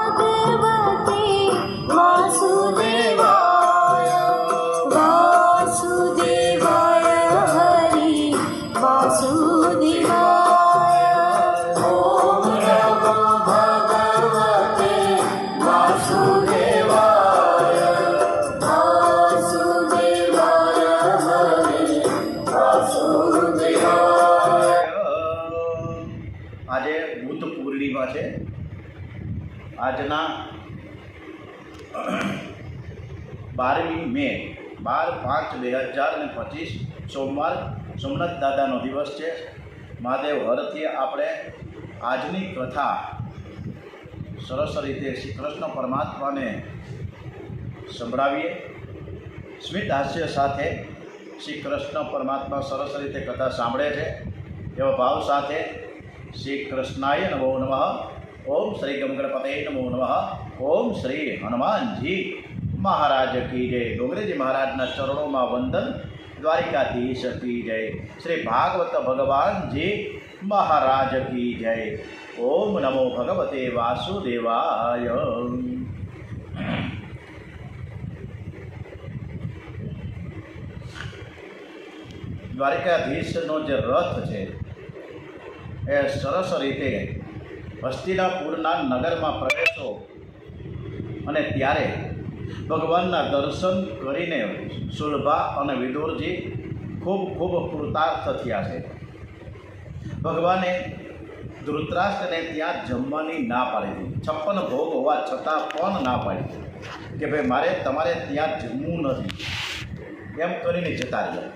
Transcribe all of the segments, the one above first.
भगवते वासुदेवाय वासुदेवाय हरि वासुदेवाय। ओम नमो भगवते वासुदेवाय वासुदेवाय हरि वासुदेवाय। આજે બુદ્ધ પૂર્ણિમા છે। આજના 12મી મે 12/5/2025 સોમવાર સોમનાથ દાદાનો દિવસ છે। મહાદેવ હરથી આપણે આજની કથા સરસ રીતે શ્રી કૃષ્ણ પરમાત્માને સંભળાવીએ। સ્મિત હાસ્ય સાથે શ્રી કૃષ્ણ પરમાત્મા સરસ રીતે કથા સાંભળે છે એવા ભાવ સાથે श्री कृष्णाय नमो नमः। ओम श्री गम गणपते नमो नमः। ओम श्री हनुमान जी महाराज की जय। डोंगरे जी महाराज ना चरणों में वंदन। द्वारिकाधीश की जय। श्री भागवत भगवान जी महाराज की जय। ओम नमो भगवते वासुदेवाय। द्वारिकाधीश नो जो रथ है એ સરસ રીતે હસ્તિનાપુરના નગરમાં પ્રવેશો અને ત્યારે ભગવાનના દર્શન કરીને સુલભા અને વિદુરજી ખૂબ ખૂબ કૃતાર્થ થયા છે। ભગવાને ધૃતરાષ્ટ્રને ત્યાં જમવાની ના પાડી દીધી। 56 ભોગ હોવા છતાં પણ ના પાડી કે ભાઈ મારે તમારે ત્યાં જમવું નથી એમ કરીને જતા રહ્યા।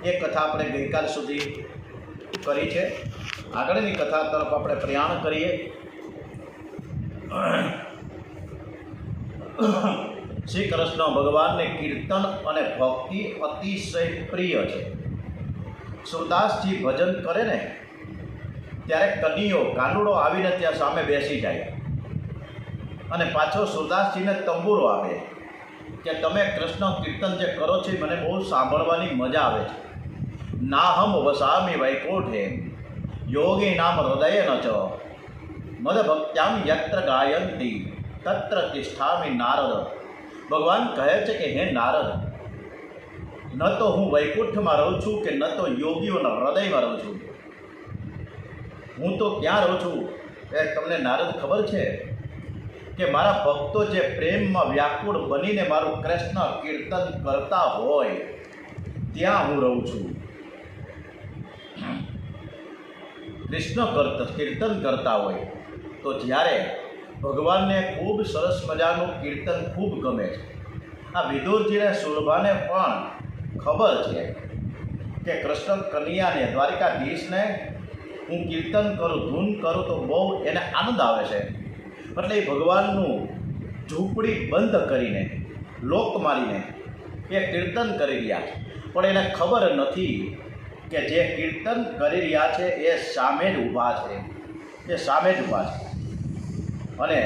એ કથા આપણે ગઈકાલ સુધી કરી છે। આગળની કથા તરફ આપણે પ્રયાણ કરીએ। શ્રી કૃષ્ણ ભગવાનને કીર્તન અને ભક્તિ અતિશય પ્રિય છે। સુરદાસજી ભજન કરે ને ત્યારે કનીઓ કાનુડો આવીને ત્યાં સામે બેસી જાય અને પાછો સુરદાસજીને તંબુરો આપે કે તમે કૃષ્ણ કીર્તન જે કરો છો મને બહુ સાંભળવાની મજા આવે છે। નાહમ વસામી વૈકુંઠે યોગી નામ હૃદય ન ચ મદ ભક્ત્યામ યત્ર ગાયંતી તત્ર તિષ્ઠામિ નારદ। ભગવાન કહે છે કે હે નારદ, ન તો હું વૈકુંઠમાં રહું છું કે ન તો યોગીઓના હૃદયમાં રહું છું, હું તો ક્યાં રહું છું એ તમને નારદ ખબર છે કે મારા ભક્તો જે પ્રેમમાં વ્યાકુળ બનીને મારું કૃષ્ણ કીર્તન કરતા હોય ત્યાં હું રહું છું। કૃષ્ણ કીર્તન કરતા હોય તો જ્યારે ભગવાનને ખૂબ સરસ મજાનું કીર્તન ખૂબ ગમે છે। આ વિદુરજીને સુલભાને પણ ખબર છે કે કૃષ્ણ કનૈયાને દ્વારિકાધીશને હું કીર્તન કરું ધૂન કરું તો બહુ એને આનંદ આવે છે। એટલે એ ભગવાનનું ઝૂંપડી બંધ કરીને લોક મારીને એ કીર્તન કરી રહ્યા છે, પણ એને ખબર નથી કે જે કીર્તન કરી રહ્યા છે એ સામે જ ઊભા છે, એ સામે જ ઊભા છે। અને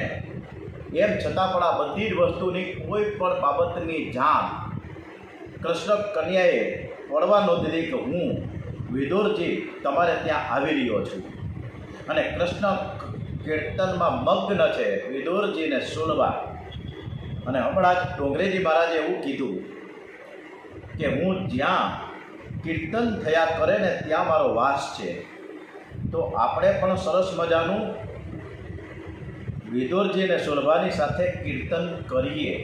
એમ છતાં પણ આ બધી જ વસ્તુની કોઈ પણ બાબતની જાણ કૃષ્ણ કન્યાએ પડવા નહોતી દીધી કે હું વિદુરજી તમારે ત્યાં આવી રહ્યો છું। અને કૃષ્ણ કીર્તનમાં મગ્ન છે વિદુરજીને સુનવા। અને હમણાં જ ડોંગરેજી મહારાજે એવું કીધું કે હું જ્યાં કીર્તન થયા કરે ને ત્યાં મારો વાસ છે। તો આપણે પણ સરસ મજાનું વિદુરજી અને સુલભાની સાથે કીર્તન કરીએ।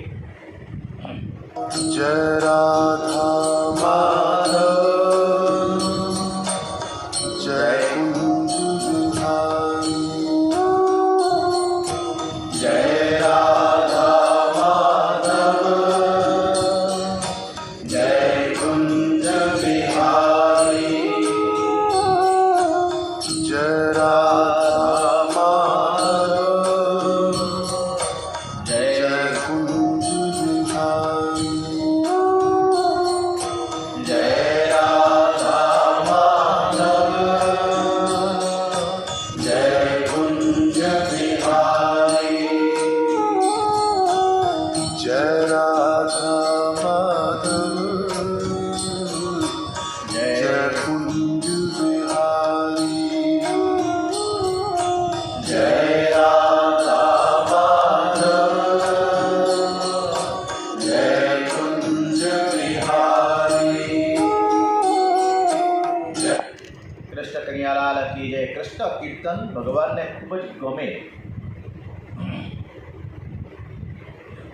જય રાધા માધવ જય કુંજ વિહારી જય રાધા માધવ જય કુંજ વિહારી જય રાધા માધવ જય કુંજ વિહારી જય રાધા ભગવાનને ખૂબ જ ગમે.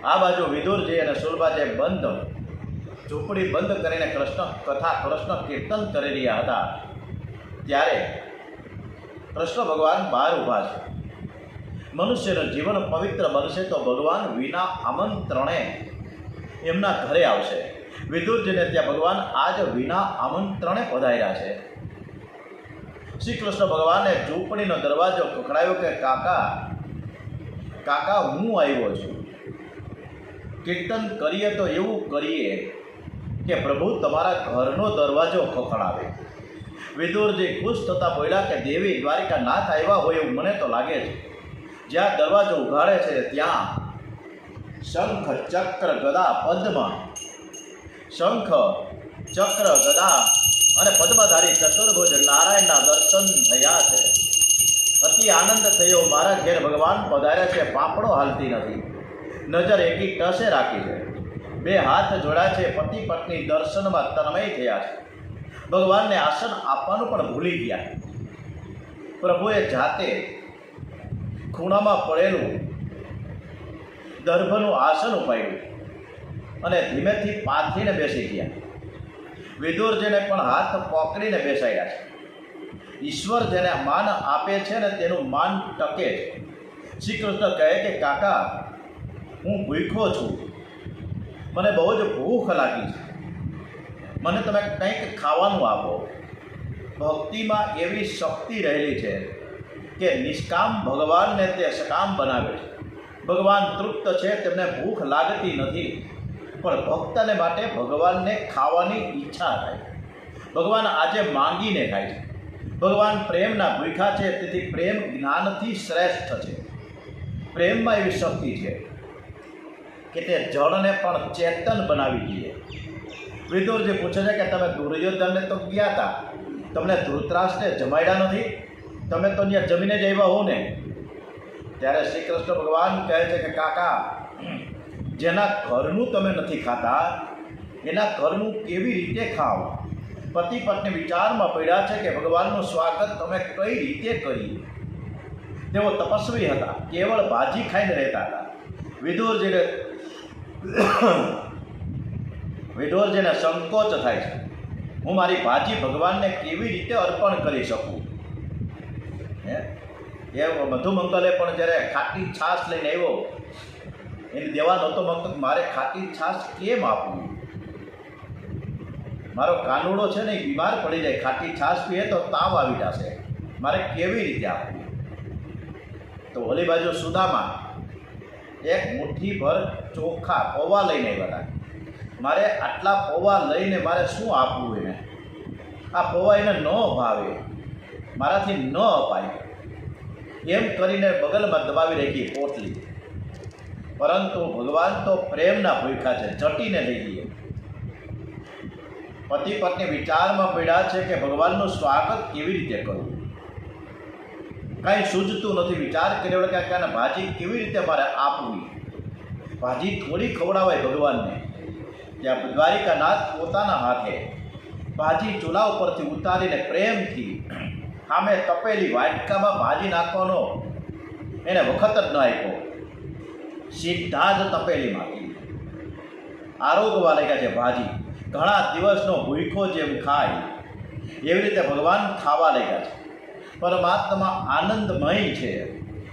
આ બાજુ વિદુરજી અને સુલભાજી ઝૂંપડી બંધ કરીને કૃષ્ણ કીર્તન કરી રહ્યા હતા. ત્યારે કૃષ્ણ ભગવાન બહાર ઊભા છે. મનુષ્યનું જીવન પવિત્ર બનશે તો ભગવાન વિના આમંત્રણે એમના ઘરે આવશે. વિદુરજીને ત્યાં ભગવાન આજ વિના આમંત્રણે પધાર્યા છે. શ્રી કૃષ્ણ ભગવાને ઝૂંપડીનો દરવાજો ખખડાવ્યો કે કાકા હું આવ્યો છું. કીર્તન કરીએ તો એવું કરીએ કે પ્રભુ તમારા ઘરનો દરવાજો ખખડાવે. વિદુરજી ખુશ થતાં બોલ્યા કે દેવી દ્વારિકા નાથ આવ્યા હોય એવું મને તો લાગે છે. જ્યાં દરવાજો ઉઘાડે છે ત્યાં શંખ ચક્ર ગદા અને પદ્મધારી ચતુર્ભુજ નારાયણના દર્શન થયા છે. અતિ આનંદ થયો. મારા ઘેર ભગવાન પધાર્યા છે. પાપડો હાલતી નથી. નજર એકી ટસે રાખી છે. બે હાથ જોડ્યા છે. પતિ પત્ની દર્શનમાં તન્મય થયા છે. ભગવાનને આસન આપવાનું પણ ભૂલી ગયા. પ્રભુએ જાતે ખૂણામાં પડેલું દર્ભનું આસન ઉપાડ્યું અને ધીમેથી પાથરીને બેસી ગયા. વિદુરજીને પણ હાથ પકડીને બેસાડ્યા છે. ઈશ્વર જેને માન આપે છે ને તેનું માન ટકે છે. શ્રી કૃષ્ણ કહે કે કાકા હું ભૂખ્યો છું. મને બહુ જ ભૂખ લાગી છે. મને તમે કંઈક ખાવાનું આપો. ભક્તિમાં એવી શક્તિ રહેલી છે કે નિષ્કામ ભગવાનને તે સકામ બનાવે છે. ભગવાન તૃપ્ત છે, તેમને ભૂખ લાગતી નથી. પણ ભક્તને માટે ભગવાનને ખાવાની ઈચ્છા થાય. ભગવાન આજે માંગીને ખાય છે. ભગવાન પ્રેમના ભૂખ્યા છે, તેથી પ્રેમ જ્ઞાનથી શ્રેષ્ઠ છે. પ્રેમમાં એવી શક્તિ છે કે તે જળને પણ ચેતન બનાવી દે. વિદુરજી પૂછે છે કે તમે દુર્યોધનને તો ગયા હતા, તમને ધૃતરાષ્ટ્રને જમાડ્યા નથી? તમે તો ત્યાં જમીને જ આવ્યા હો ને? ત્યારે શ્રી કૃષ્ણ ભગવાન કહે છે કે કાકા જેના ઘરનું તમે નથી ખાતા એના ઘરનું કેવી રીતે ખાવ? પતિ પત્ની વિચારમાં પડ્યા છે કે ભગવાનનું સ્વાગત તમે કઈ રીતે કરી. તેઓ તપસ્વી હતા, કેવળ ભાજી ખાઈને રહેતા હતા. વિદુરજીને સંકોચ થાય છે. હું મારી ભાજી ભગવાનને કેવી રીતે અર્પણ કરી શકું? એ મધુમંગલે પણ જ્યારે ખાટી છાશ લઈને આવ્યો એને દેવા નહોતો માંગતો. મારે ખાટી છાશ કેમ આપવું? મારો કાનુડો છે ને એ બીમાર પડી જાય, ખાટી છાશ પીએ તો તાવ આવી જશે. મારે કેવી રીતે આપવું? તો ઓલી બાજુ સુદામા એક મુઠ્ઠીભર ચોખા પૌવા લઈને આવ્યા હતા. મારે આટલા પૌવા લઈને મારે શું આપવું એને? આ પૌવા એને ન ભાવે, મારાથી ન અપાય. એમ કરીને બગલમાં દબાવી રાખી પોટલી. પરંતુ ભગવાન તો પ્રેમના ભૂખ્યા છે, ચટીને લઈ ગઈએ. પતિ પત્ની વિચારમાં પડ્યા છે કે ભગવાનનું સ્વાગત કેવી રીતે કરવું. કાંઈ સૂઝતું નથી. વિચાર કર્યો કે આને ભાજી કેવી રીતે મારે આપવી. ભાજી થોડી ખવડાવાય ભગવાનને. ત્યાં દ્વારિકાનાથ પોતાના હાથે ભાજી ચૂલા ઉપરથી ઉતારીને પ્રેમથી સામે તપેલી વાટકામાં ભાજી નાખવાનો એને વખત જ ન આપ્યો. સીધા જ તપેલીમાંથી આરોગવા લાગ્યા છે ભાજી. ઘણા દિવસનો ભૂખ્યો જેમ ખાય એવી રીતે ભગવાન ખાવા લાગ્યા છે. પરમાત્મા આનંદમય છે,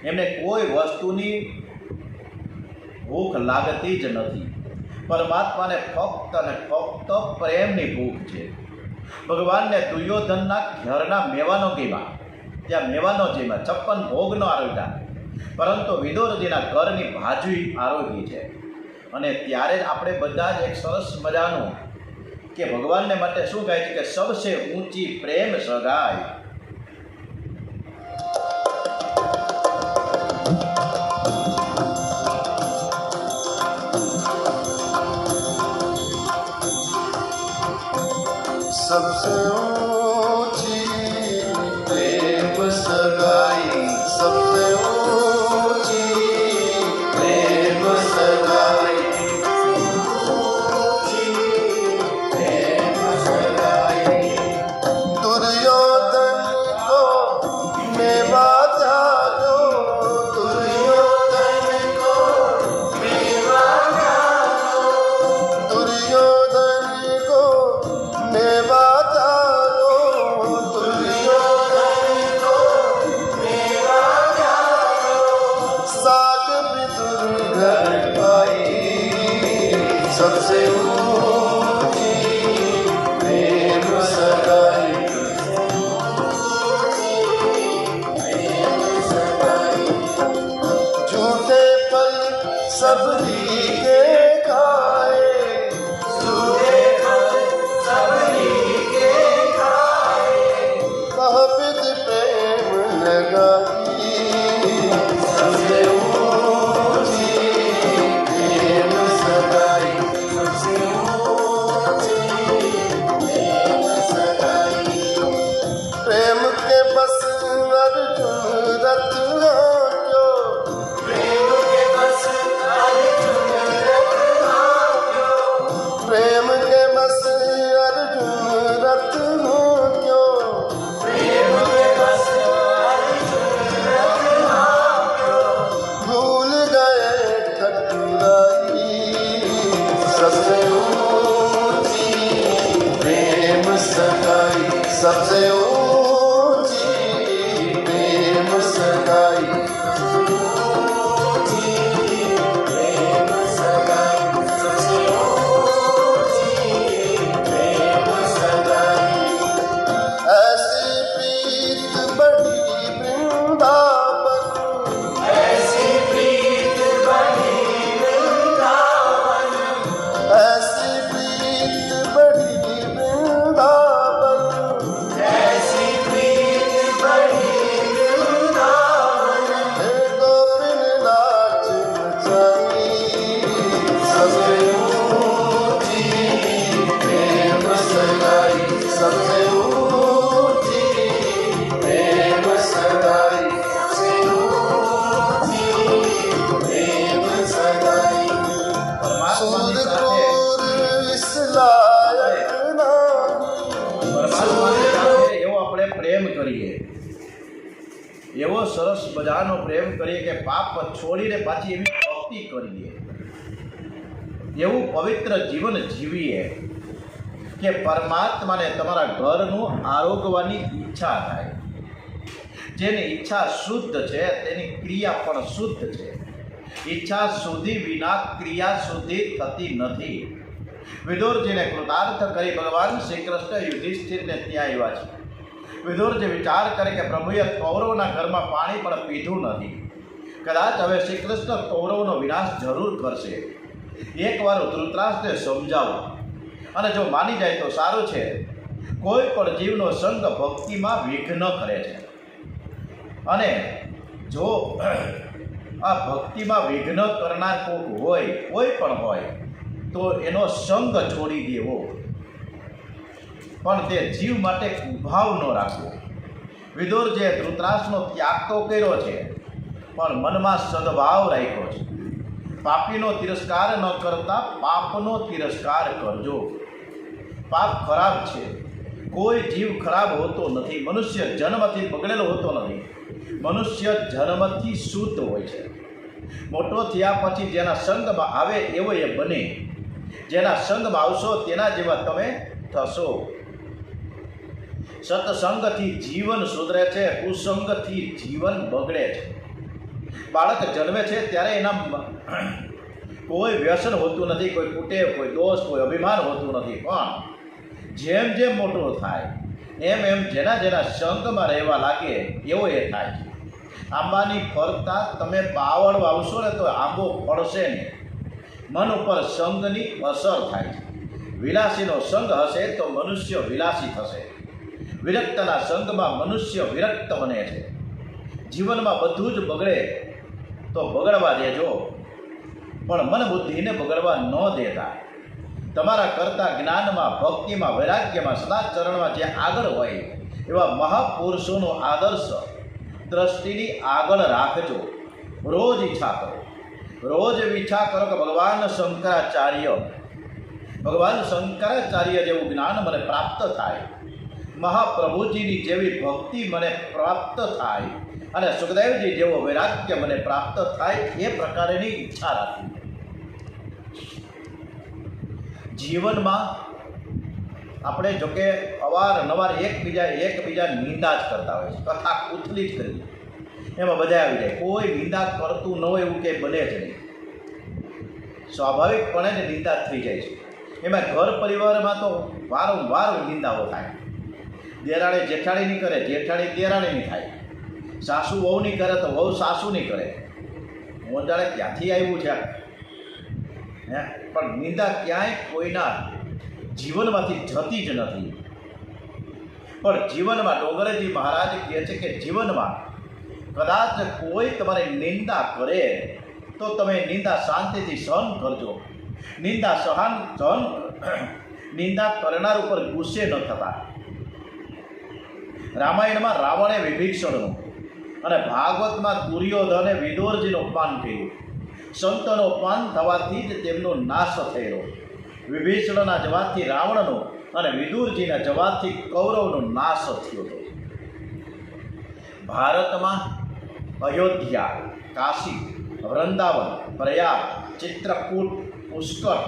એમને કોઈ વસ્તુની ભૂખ લાગતી જ નથી. પરમાત્માને ફક્ત અને ફક્ત પ્રેમની ભૂખ છે. ભગવાનને દુર્યોધનના ઘરના મેવાનો ગીમાં, ત્યાં મેવાનો જીમાં 56 ભોગનો આરોગ્યા, પરંતુ વિદુરજીના ઘરની ભાજી આરોગી છે. અને ત્યારે જ આપણે બધા જ એક સરસ મજાનું કે ભગવાનને માટે શું કહે છે કે સબસે ઊંચી પ્રેમ સગાઈ. सबसे ऊंची प्रेम सगाई, सबसे ऊंची प्रेम सगाई, प्रेम सगाई। दुर्योधन को मेवा सबसे ऊंची प्रेम सगाई झूठे पल सब के खाए झूठे पल सब के खाए कहबिद प्रेम लगाई सबसे ऊंची प्रेम सगाई सबसे ऊंची प्रेम सगाई प्रेम के बस अर्जुन रथ हांक्यो प्रेम के बस अर्जुन रथ हांक्यो प्रेम के बस अर्जुन रथ हांक्यो प्रेम के बस अर्जुन रथ हांक्यो भूल गए ठकुराई सबसे ऊंची प्रेम सगाई सबसे ऊंची प्रेम सगाई प्रेम सगाई सबसे ऊंची प्रेम सगाई ऐसी प्रीत बड़ी वृंदावन ऐसी प्रीत बड़ी वृंदावन ऐसी प्रीत बड़ी वृंदावन ऐसी प्रीत बड़ी वृंदावन हे गोपिन नाच नचाई सबसे ऊंची प्रेम सगाई सबसे ऊंची प्रेम सगाई सबसे ऊंची प्रेम सगाई પરમાત્માની सूद સાથે क्रूर इस लायक नहीं પરમાત્માની સાથે એવો આપણે પ્રેમ કરીએ, એવો સરસ મજાનો પ્રેમ કરીએ કે પાપ છોડીને પાછી એવી ભક્તિ કરીએ, એવું પવિત્ર જીવન જીવીએ કે પરમાત્માને તમારા ઘરનું આરોગવાની ઈચ્છા થાય. જેની ઈચ્છા શુદ્ધ છે તેની ક્રિયા પણ શુદ્ધ છે. ઈચ્છા શુદ્ધિ વિના ક્રિયા શુદ્ધિ થતી નથી. વિદુરજીને કૃતાર્થ કરી ભગવાન શ્રી કૃષ્ણ યુધિષ્ઠિરને ત્યાં આવ્યા છે. વિદુરજી વિચાર કરે કે પ્રભુએ કૌરવના ઘરમાં પાણી પણ પીધું નથી, કદાચ હવે શ્રી કૃષ્ણ કૌરવનો વિનાશ જરૂર કરશે. એકવાર ધૃતરાષ્ટ્રને સમજાવો અને જો માની જાય તો સારું છે. કોઈ પણ જીવનો સંગ ભક્તિમાં વિઘ્ન કરે છે અને જો આ ભક્તિમાં વિઘ્ન કરનાર કોઈ પણ હોય તો એનો સંગ છોડી દેવો, પણ તે જીવ માટે કુભાવ ન રાખવો. વિદુરજીએ ધૃતરાષ્ટ્રનો ત્યાગ તો કર્યો છે પણ મનમાં સદભાવ રાખ્યો છે. પાપીનો તિરસ્કાર ન કરતા પાપનો તિરસ્કાર કરજો. પાપ ખરાબ છે. કોઈ જીવ ખરાબ હોતો નથી. મનુષ્ય જન્મથી બગડેલો હોતો નથી. મનુષ્ય જન્મથી શુદ્ધ હોય છે. મોટો થયા પછી જેના સંગમાં આવે એવો એ બને. જેના સંગમાં આવશો તેના જેવા તમે થશો. સત્સંગથી જીવન સુધરે છે, કુસંગથી જીવન બગડે છે. બાળક જન્મે છે ત્યારે એના કોઈ વ્યસન હોતું નથી, કોઈ કુટેવ, કોઈ દોષ, કોઈ અભિમાન હોતું નથી. પણ જેમ જેમ મોટો થાય એમ એમ જેના જેના સંગમાં રહેવા લાગે એવો એ થાય છે. આંબાની ફરતા તમે બાવળ વાવશો ને તો આંબો ફળશે નહીં. મન ઉપર સંગની અસર થાય છે. વિલાસીનો સંગ હશે તો મનુષ્ય વિલાસી થશે. વિરક્તના સંગમાં મનુષ્ય વિરક્ત બને છે. જીવનમાં બધું જ બગડે તો બગડવા દેજો, પણ મન બુદ્ધિને બગડવા ન દેતા. તમારા કરતા જ્ઞાનમાં, ભક્તિમાં, વૈરાગ્યમાં, સદાચરણમાં જે આગળ હોય એવા મહાપુરુષોનો આદર્શ દ્રષ્ટિની આગળ રાખજો. રોજ ઈચ્છા કરો, રોજ ઈચ્છા કરો કે ભગવાન શંકરાચાર્ય જેવું જ્ઞાન મને પ્રાપ્ત થાય, મહાપ્રભુજીની જેવી ભક્તિ મને પ્રાપ્ત થાય અને સુખદેવજી જેવો વૈરાગ્ય મને પ્રાપ્ત થાય. એ પ્રકારની ઈચ્છા રાખવી. જીવનમાં આપણે જોકે અવારનવાર એકબીજા નિંદા જ કરતા હોય છે, કથા કૂથલી જ કરીએ, એમાં બધા આવી જાય. કોઈ નિંદા કરતું ન હોય એવું કંઈ બને જ નહીં. સ્વાભાવિકપણે જ નિંદા થઈ જાય છે. એમાં ઘર પરિવારમાં તો વારંવાર નિંદાઓ થાય. દેરાણી જેઠાણીની કરે, જેઠાણી દેરાણીની થાય. સાસુ વહુની કરે તો વહુ સાસુની કરે. હું જાણે ક્યાંથી આવ્યું છે હે, પણ નિંદા ક્યાંય કોઈના જીવનમાંથી જતી જ નથી. પણ જીવનમાં ડોંગરેજી મહારાજ કહે છે કે જીવનમાં કદાચ કોઈ તમારી નિંદા કરે તો તમે નિંદા શાંતિથી સહન કરજો. નિંદા કરનાર ઉપર ગુસ્સે ન થતા. રામાયણમાં રાવણે વિભીષણનું અને ભાગવતમાં દુર્યોધને વિદુરજીનું અપમાન કર્યું. સંતોનું અપમાન થવાથી જ તેમનો નાશ થયેલો. વિભીષણના જવાબથી રાવણનો અને વિદુરજીના જવાબથી કૌરવનો નાશ થયો હતો. ભારતમાં અયોધ્યા, કાશી, વૃંદાવન, પ્રયાગ, ચિત્રકૂટ, પુષ્કર,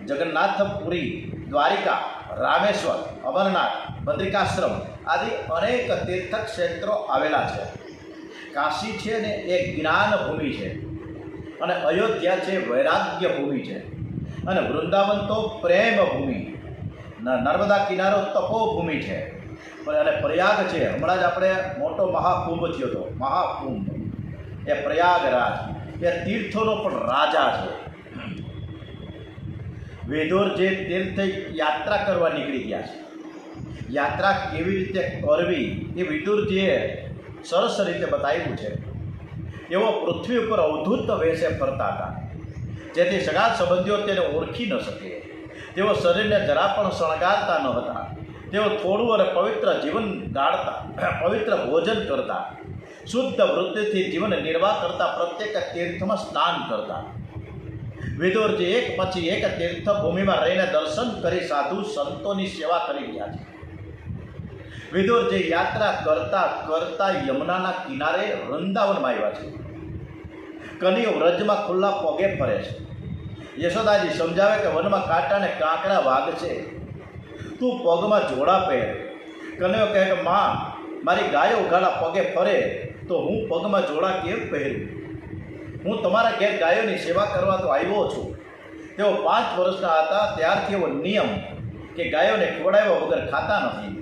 જગન્નાથપુરી, દ્વારિકા, રામેશ્વર, અમરનાથ, બદ્રિકાશ્રમ આદિ અનેક તીર્થક્ષેત્રો આવેલા છે. કાશી છે ને એ જ્ઞાન ભૂમિ છે, અને અયોધ્યા છે વૈરાગ્ય ભૂમિ છે, અને વૃંદાવન તો પ્રેમ ભૂમિ, નર્મદા કિનારો તપોભૂમિ છે, અને પ્રયાગ છે હમણાં જ આપણે મોટો મહાકુંભ થયો હતો. મહાકુંભ એ પ્રયાગરાજ એ તીર્થોનો પણ રાજા છે. વિદુર જે તીર્થ યાત્રા કરવા નીકળી ગયા છે, યાત્રા કેવી રીતે કરવી એ વિદુરજીએ સરસ રીતે બતાવ્યું છે. એવો પૃથ્વી ઉપર અવધૂત વેશે ફરતા હતા, જેથી સગા સંબંધીઓ તેને ઓળખી ન શકે. તેઓ શરીરને જરા પણ શણગારતા ન હતા. તેઓ થોડું અને પવિત્ર જીવન ગાળતા, પવિત્ર ભોજન કરતા, શુદ્ધ વૃત્તિથી જીવન નિર્વાહ કરતા, પ્રત્યેક તીર્થમાં સ્નાન કરતા. વિદુરજી એક પછી એક તીર્થભૂમિમાં રહીને દર્શન કરી સાધુ સંતોની સેવા કરી રહ્યા છે. વિદુરજી યાત્રા કરતા કરતા યમુનાના કિનારે વૃંદાવનમાં આવ્યા છે. કનૈયો વ્રજમાં ખુલ્લા પગે ફરે છે. યશોદાજી સમજાવે કે વનમાં કાંટા ને કાંકડા વાગશે, તું પગમાં જોડા પહેર. કનૈયો કહે કે માં, મારી ગાયો ઉઘાડા પગે ફરે તો હું પગમાં જોડા કેમ પહેરું? હું તમારા ઘેર ગાયોની સેવા કરવા તો આવ્યો છું. તેઓ 5 વર્ષના હતા ત્યારથી એવો નિયમ કે ગાયોને ખવડાવ્યા વગર ખાતા નથી.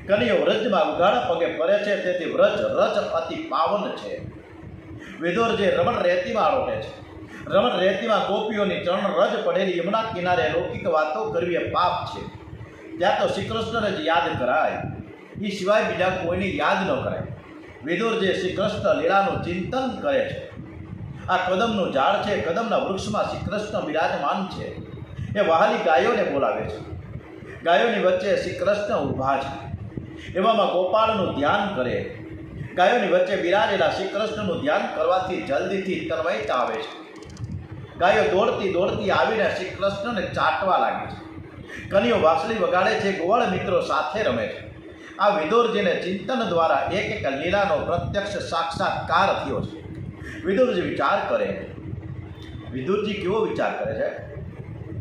કનૈયો વ્રજમાં ઉઘાડા પગે ફરે છે, તેથી વ્રજ રજ અતિ પાવન છે. વિદુરજી રમણ રેતીમાં આરોટે છે. રમણ રેતીમાં ગોપીઓની ચરણ રજ પડેલી યમુના કિનારે લૌકિક વાતો કરવી એ પાપ છે. ત્યાં તો શ્રી કૃષ્ણને જ યાદ કરાય, એ સિવાય બીજા કોઈને યાદ ન કરાય. વિદુરજી શ્રી કૃષ્ણ લીલાનું ચિંતન કરે છે. આ કદમનું ઝાડ છે, કદમના વૃક્ષમાં શ્રી કૃષ્ણ બિરાજમાન છે. એ વહાલી ગાયોને બોલાવે છે. ગાયોની વચ્ચે શ્રી કૃષ્ણ ઊભા છે. એવામાં ગોપાળનું ધ્યાન કરે. ગાયોની વચ્ચે બિરાજેલા શ્રી કૃષ્ણનું ધ્યાન કરવાથી જલ્દીથી તન્મયતા આવે છે. ગાયો દોડતી દોડતી આવીને શ્રી કૃષ્ણને ચાટવા લાગે છે. કનૈયો વાંસળી વગાડે છે, ગોવાળ મિત્રો સાથે રમે છે. આ વિદુરજીને ચિંતન દ્વારા એક એક લીલાનો પ્રત્યક્ષ સાક્ષાત્કાર થયો છે. વિદુરજી વિચાર કરે. વિદુરજી કેવો વિચાર કરે છે?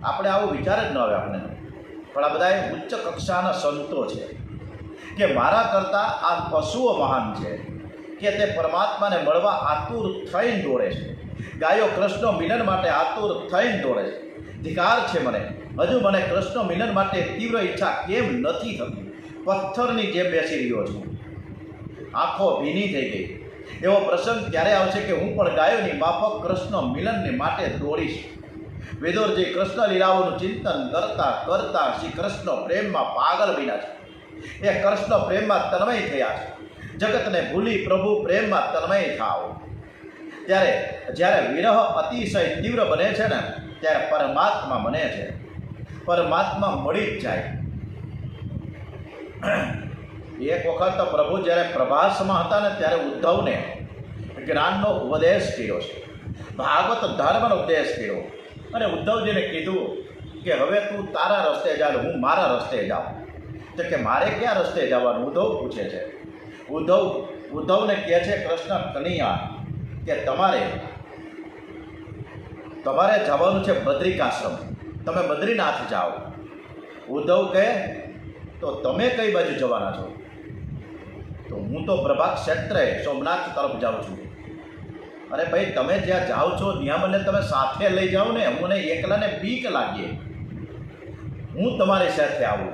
આપણે આવો વિચાર જ ન આવે આપણે. પણ આ બધા ઉચ્ચ કક્ષાના સંતો છે કે મારા કરતાં આ પશુઓ મહાન છે, કે તે પરમાત્માને મળવા આતુર થઈને દોડે છે. ગાયો કૃષ્ણ મિલન માટે આતુર થઈને દોડે છે. ધિકાર છે મને, હજુ મને કૃષ્ણ મિલન માટે તીવ્ર ઈચ્છા કેમ નથી થતી? પથ્થરની જેમ બેસી રહ્યો છું, આંખો ભીની થઈ ગઈ. એવો પ્રસંગ ક્યારે આવશે કે હું પણ ગાયોની માફક કૃષ્ણ મિલનને માટે દોડીશ? વિદુરજી કૃષ્ણ લીલાઓનું ચિંતન કરતા કરતા શ્રી કૃષ્ણ પ્રેમમાં પાગલ બન્યા છે. એ કૃષ્ણ પ્રેમમાં તન્મય થયા છે. જગતને ભૂલી પ્રભુ પ્રેમમાં તન્મય થાઓ. જ્યારે વિરહ અતિશય તીવ્ર બને છે ને, ત્યારે પરમાત્મા બને છે. પરમાત્મા મળી જ જાય. એક વખત પ્રભુ જ્યારે પ્રભાસમાં હતા ને, ત્યારે ઉદ્ધવને જ્ઞાનનો ઉપદેશ કર્યો છે, ભાગવત ધર્મનો ઉપદેશ કર્યો. અને ઉદ્ધવજીને કીધું કે હવે તું તારા રસ્તે જા, હું મારા રસ્તે જાઉં. તો કે મારે ક્યાં રસ્તે જવાનું? ઉદ્ધવ પૂછે છે. ઉદ્ધવને કહે છે કૃષ્ણ કનૈયા કે તમારે જવાનું છે બદ્રિકાશ્રમ, તમે બદ્રીનાથ જાઓ. ઉદ્ધવ કહે તો તમે કઈ બાજુ જવાના છો? તો હું તો પ્રભાસ ક્ષેત્રે સોમનાથ તરફ જાઉં છું. અરે ભાઈ, તમે જ્યાં જાઓ છો ત્યાં મને તમે સાથે લઈ જાઓ ને. મને એકલાને બીક લાગે. હું તમારી સાથે આવું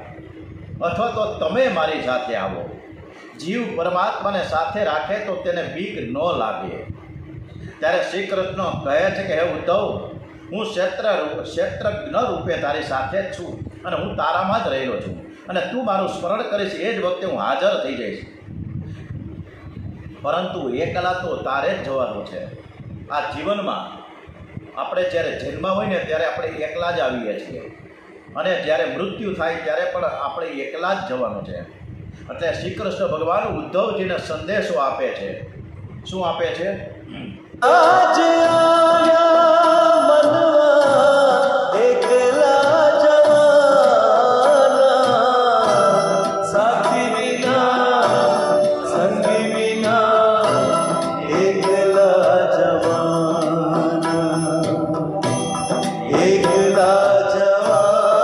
અથવા તો તમે મારી સાથે આવો. જીવ પરમાત્માને સાથે રાખે તો તેને બીક ન લાગે. ત્યારે શ્રી કૃષ્ણ કહે છે કે હે ઉદ્ધવ, હું ક્ષેત્રજ્ઞ રૂપે તારી સાથે જ છું અને હું તારામાં જ રહેલો છું અને તું મારું સ્મરણ કરીશ એ જ વખતે હું હાજર થઈ જઈશ. પરંતુ એકલા તો તારે જ જવાનું છે. આ જીવનમાં આપણે જ્યારે જન્મ હોય ને ત્યારે આપણે એકલા જ આવીએ છીએ અને જ્યારે મૃત્યુ થાય ત્યારે પણ આપણે એકલા જ જવાનું છે. એટલે શ્રી કૃષ્ણ ભગવાન ઉદ્ધવજીને સંદેશો આપે છે. શું આપે છે? આજ આયા મનવા એકલા જવાના, સાથી વિના સંગી વિના એકલા જવાના, એકલા જવાના,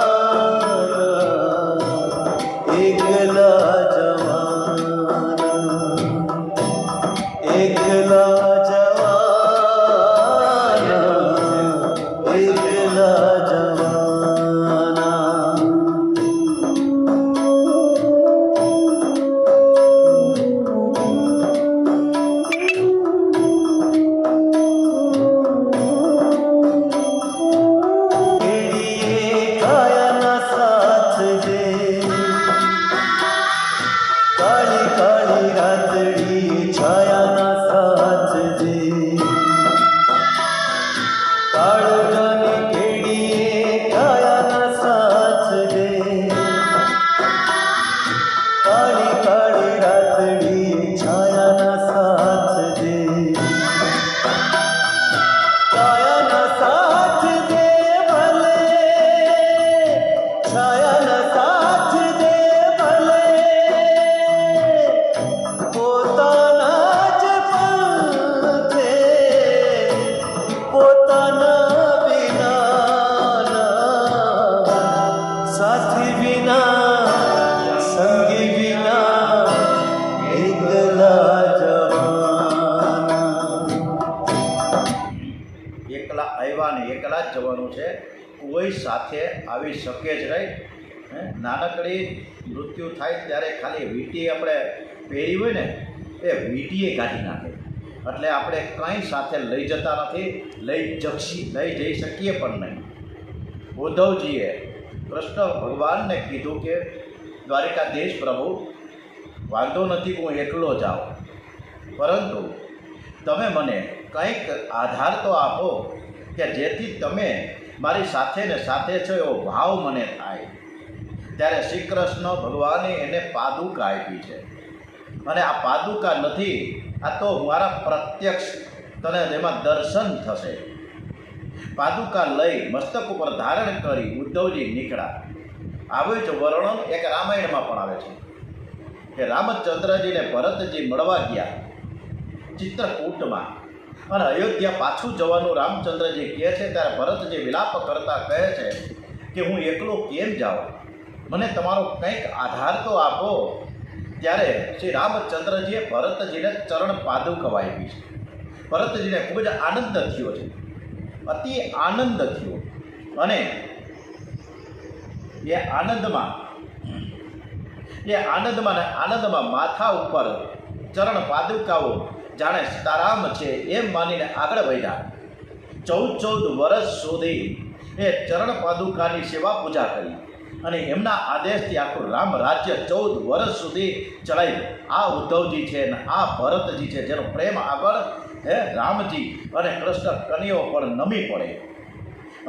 એકલા જવાના, એકલા એકલા જ જવાનું છે. કોઈ સાથે આવી શકે જ નહીં. નાનકડી મૃત્યુ થાય ત્યારે ખાલી વીંટી આપણે પહેરી હોય ને એ વીંટીએ કાઢી નાખે. એટલે આપણે કંઈ સાથે લઈ જતા નથી, લઈ જઈ શકીએ પણ નહીં. ઉદ્ધવજીએ કૃષ્ણ ભગવાનને કીધું કે દ્વારિકાધીશ પ્રભુ, વાંધો નથી, હું એકલો જાઉં, પરંતુ તમે મને કંઈક આધાર તો આપો કે જેથી તમે મારી સાથે ને સાથે છો એવો ભાવ મને થાય. ત્યારે શ્રી કૃષ્ણ ભગવાને એને પાદુકા આપી છે અને આ પાદુકા નથી, આ તો મારા પ્રત્યક્ષ તને એમાં દર્શન થશે. પાદુકા લઈ મસ્તક ઉપર ધારણ કરી ઉદ્ધવજી નીકળ્યા. આવું જ વર્ણન એક રામાયણમાં પણ આવે છે કે રામચંદ્રજીને ભરતજી મળવા ગયા ચિત્રકૂટમાં અને અયોધ્યા પાછું જવાનું રામચંદ્રજી કહે છે. ત્યારે ભરતજી વિલાપ કરતા કહે છે કે હું એકલો કેમ જાઉં, મને તમારો કંઈક આધાર તો આપો. ત્યારે શ્રી રામચંદ્રજીએ ભરતજીને ચરણ પાદુકા આપી છે. ભરતજીને ખૂબ જ આનંદ થયો છે, અતિ આનંદ થયો અને એ આનંદમાં માથા ઉપર ચરણ પાદુકાઓ જાણે સીતારામ છે એમ માનીને આગળ વધ્યા. 14 વર્ષ સુધી એ ચરણ પાદુકાની સેવા પૂજા કરી અને એમના આદેશથી આખું રામ રાજ્ય 14 વર્ષ સુધી ચલાવ્યું. આ ઉદ્ધવજી છે અને આ ભરતજી છે, જેનો પ્રેમ આગળ રામજી અને કૃષ્ણ કન્યાઓ પણ નમી પડે.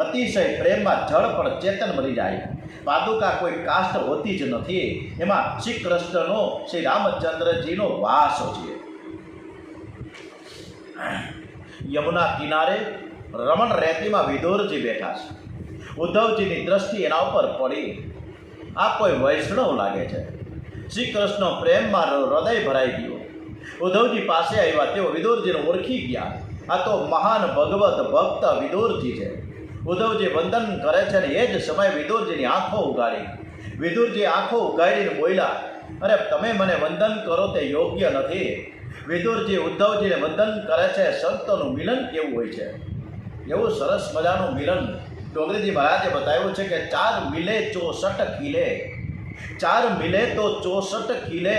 અતિશય પ્રેમમાં જળ પણ ચેતન બની જાય. પાદુકા કોઈ કાષ્ટ હોતી જ નથી, એમાં શ્રી કૃષ્ણનો, શ્રી રામચંદ્રજીનો વાસ છે. યમુના કિનારે રમણ રેતીમાં વિદુરજી બેઠા છે. ઉદ્ધવજીની દ્રષ્ટિ એના ઉપર પડી. આ કોઈ વૈષ્ણવ લાગે છે. શ્રી કૃષ્ણ પ્રેમમાં હૃદય ભરાઈ ગયું. ઉદ્ધવજી પાસે આવ્યા. તેઓ વિદુરજીને ઓળખી ગયા. આ તો મહાન ભગવત ભક્ત વિદુરજી છે. ઉદ્ધવજી વંદન કરે છે અને એ જ સમયે વિદુરજીની આંખો ઉગાડી. વિદુરજી આંખો ઉગાડીને બોલ્યા, અરે તમે મને વંદન કરો તે યોગ્ય નથી. વિદુરજી ઉદ્ધવજીને વંદન કરે છે. સંતોનું મિલન કેવું હોય છે, એવું સરસ મજાનું મિલન ડોંગરીજી મહારાજે બતાવ્યું છે કે 4 મિલે 64 ખીલે, 4 મિલે તો 64 ખીલે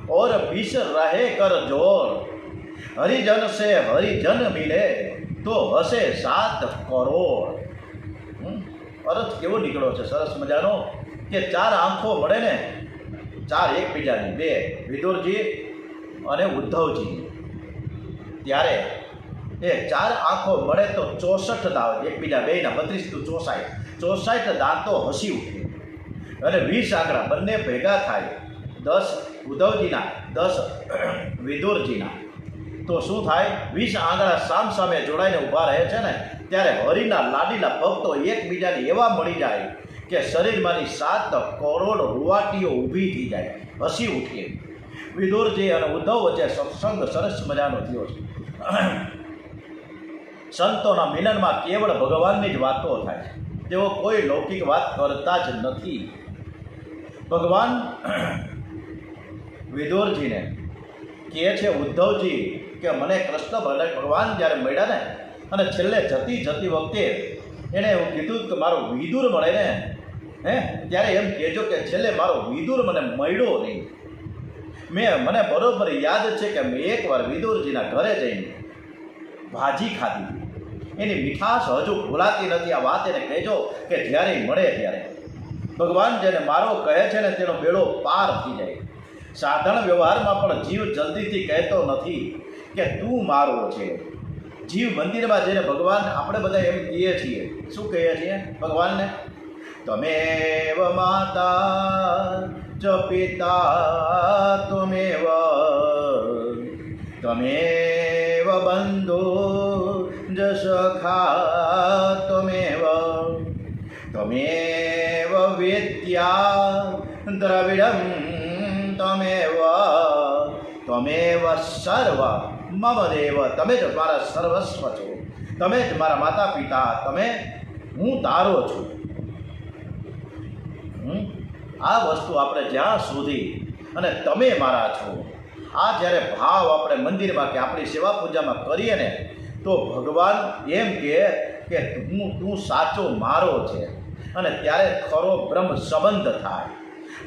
और 20 રહે કર જોર, હરિજન સે હરિજન મિલે તો હશે 7 કરોડ. અર્થ કેવો નીકળ્યો છે સરસ મજાનો કે 4 આંખો મળે ને, 4 એકબીજાની, 2 વિદુરજી અને ઉદ્ધવજી, ત્યારે એ 4 આંખો મળે તો 64 દાંત એકબીજા બેયના 32 તો 64 દાંતો હસી ઉઠે અને 20 આંકડા બંને ભેગા થાય, 10 ઉદ્ધવજીના 10 વિદુરજીના, તો શું થાય? 20 આંગળા સામ સામે જોડાઈને ઊભા રહે છે ને, ત્યારે હરિના લાડીલા ભક્તો એકબીજાને એવા મળી જાય કે શરીરમાંની 7 કરોડ રૂવાટીઓ ઊભી થઈ જાય, હસી ઉઠીએ. વિદુરજી અને ઉદ્ધવ વચ્ચે સત્સંગ સરસ મજાનો થયો છે. સંતોના મિલનમાં કેવળ ભગવાનની જ વાતો થાય છે, તેઓ કોઈ લૌકિક વાત કરતા જ નથી. ભગવાન વિદુરજીને કહે છે ઉદ્ધવજી કે મને કૃષ્ણ ભગવાન જ્યારે મળ્યા ને, અને છેલ્લે જતી વખતે એણે એવું કીધું કે મારો વિદુર મળે ને, ત્યારે એમ કહેજો કે છેલ્લે મારો વિદુર મને મળ્યો નહીં. મને બરોબર યાદ છે કે મેં એકવાર વિદુરજીના ઘરે જઈને ભાજી ખાધી, એની મીઠાશ હજુ ભૂલાતી નથી. આ વાત એને કહેજો કે જ્યારે મળે ત્યારે ભગવાન જેને મારો કહે છે ને તેનો બેડો પાર થઈ જાય. સાધારણ વ્યવહારમાં પણ જીવ જલ્દીથી કહેતો નથી કે તું મારો છે. જીવ મંદિરમાં જઈને ભગવાન આપણે બધા એમ કહીએ છીએ, શું કહીએ છીએ ભગવાનને? તમેવ માતા ચ પિતા ત્વમેવ, ત્વમેવ બંધુ જ સખા ત્વમેવ, ત્વમેવ વિદ્યા દ્રવિડમ ત્વમેવ, ત્વમેવ સર્વ મમ દેવ. તમે જ મારા સર્વસ્વ છો, તમે જ મારા માતા પિતા, હું તારો છું. આ વસ્તુ આપણે જ્યાં સુધી અને તમે મારા છો, આ જ્યારે ભાવ આપણે મંદિરમાં કે આપણી સેવા પૂજામાં કરીએ ને, તો ભગવાન એમ કહે કે તું સાચો મારો છે, અને ત્યારે ખરો બ્રહ્મ સંબંધ થાય.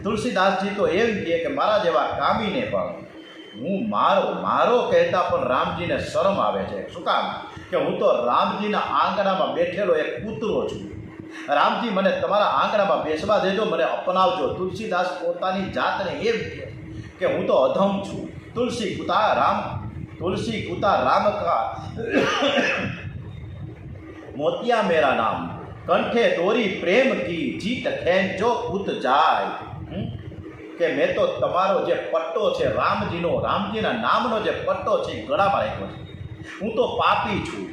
તુલસીદાસજી તો એમ કહે કે મારા જેવા કામીને પણ હું મારો કહેતા પણ રામજીને શરમ આવે છે. શું કામ? કે હું તો રામજીના આંગણામાં બેઠેલો એક કૂતરો છું. રામજી મને તમારા આંગણામાં બેસવા દેજો, મને અપનાવજો. તુલસીદાસ પોતાની જાતને એમ કહે કે હું તો અધમ છું. તુલસી કુતા રામ કા મોતિયા મેરા નામ, કંઠે દોરી પ્રેમ કી જીત ખેંચો કૂત જાય. કે મેં તો તમારો જે પટ્ટો છે રામજીના નામનો જે પટ્ટો છે એ ગળામાં રાખ્યો છે. હું તો પાપી છું,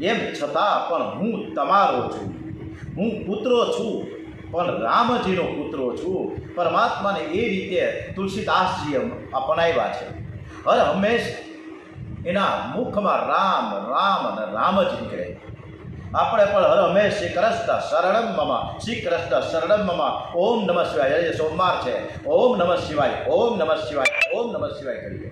એમ છતાં પણ હું તમારો છું. હું પુત્રો છું, પણ રામજીનો પુત્રો છું. પરમાત્માને એ રીતે તુલસીદાસજીએ અપનાવ્યા છે. હર હંમેશ એના મુખમાં રામ રામ અને રામ જ નીકળે. આપણે પણ હર હંમેશ શ્રી કૃષ્ણ શરણમ મમ, શ્રી કૃષ્ણ શરણમ મમ. ઓમ નમઃ શિવાય. આજે સોમવાર છે, ઓમ નમઃ શિવાય, ઓમ નમઃ શિવાય, ઓમ નમઃ શિવાય કરીએ.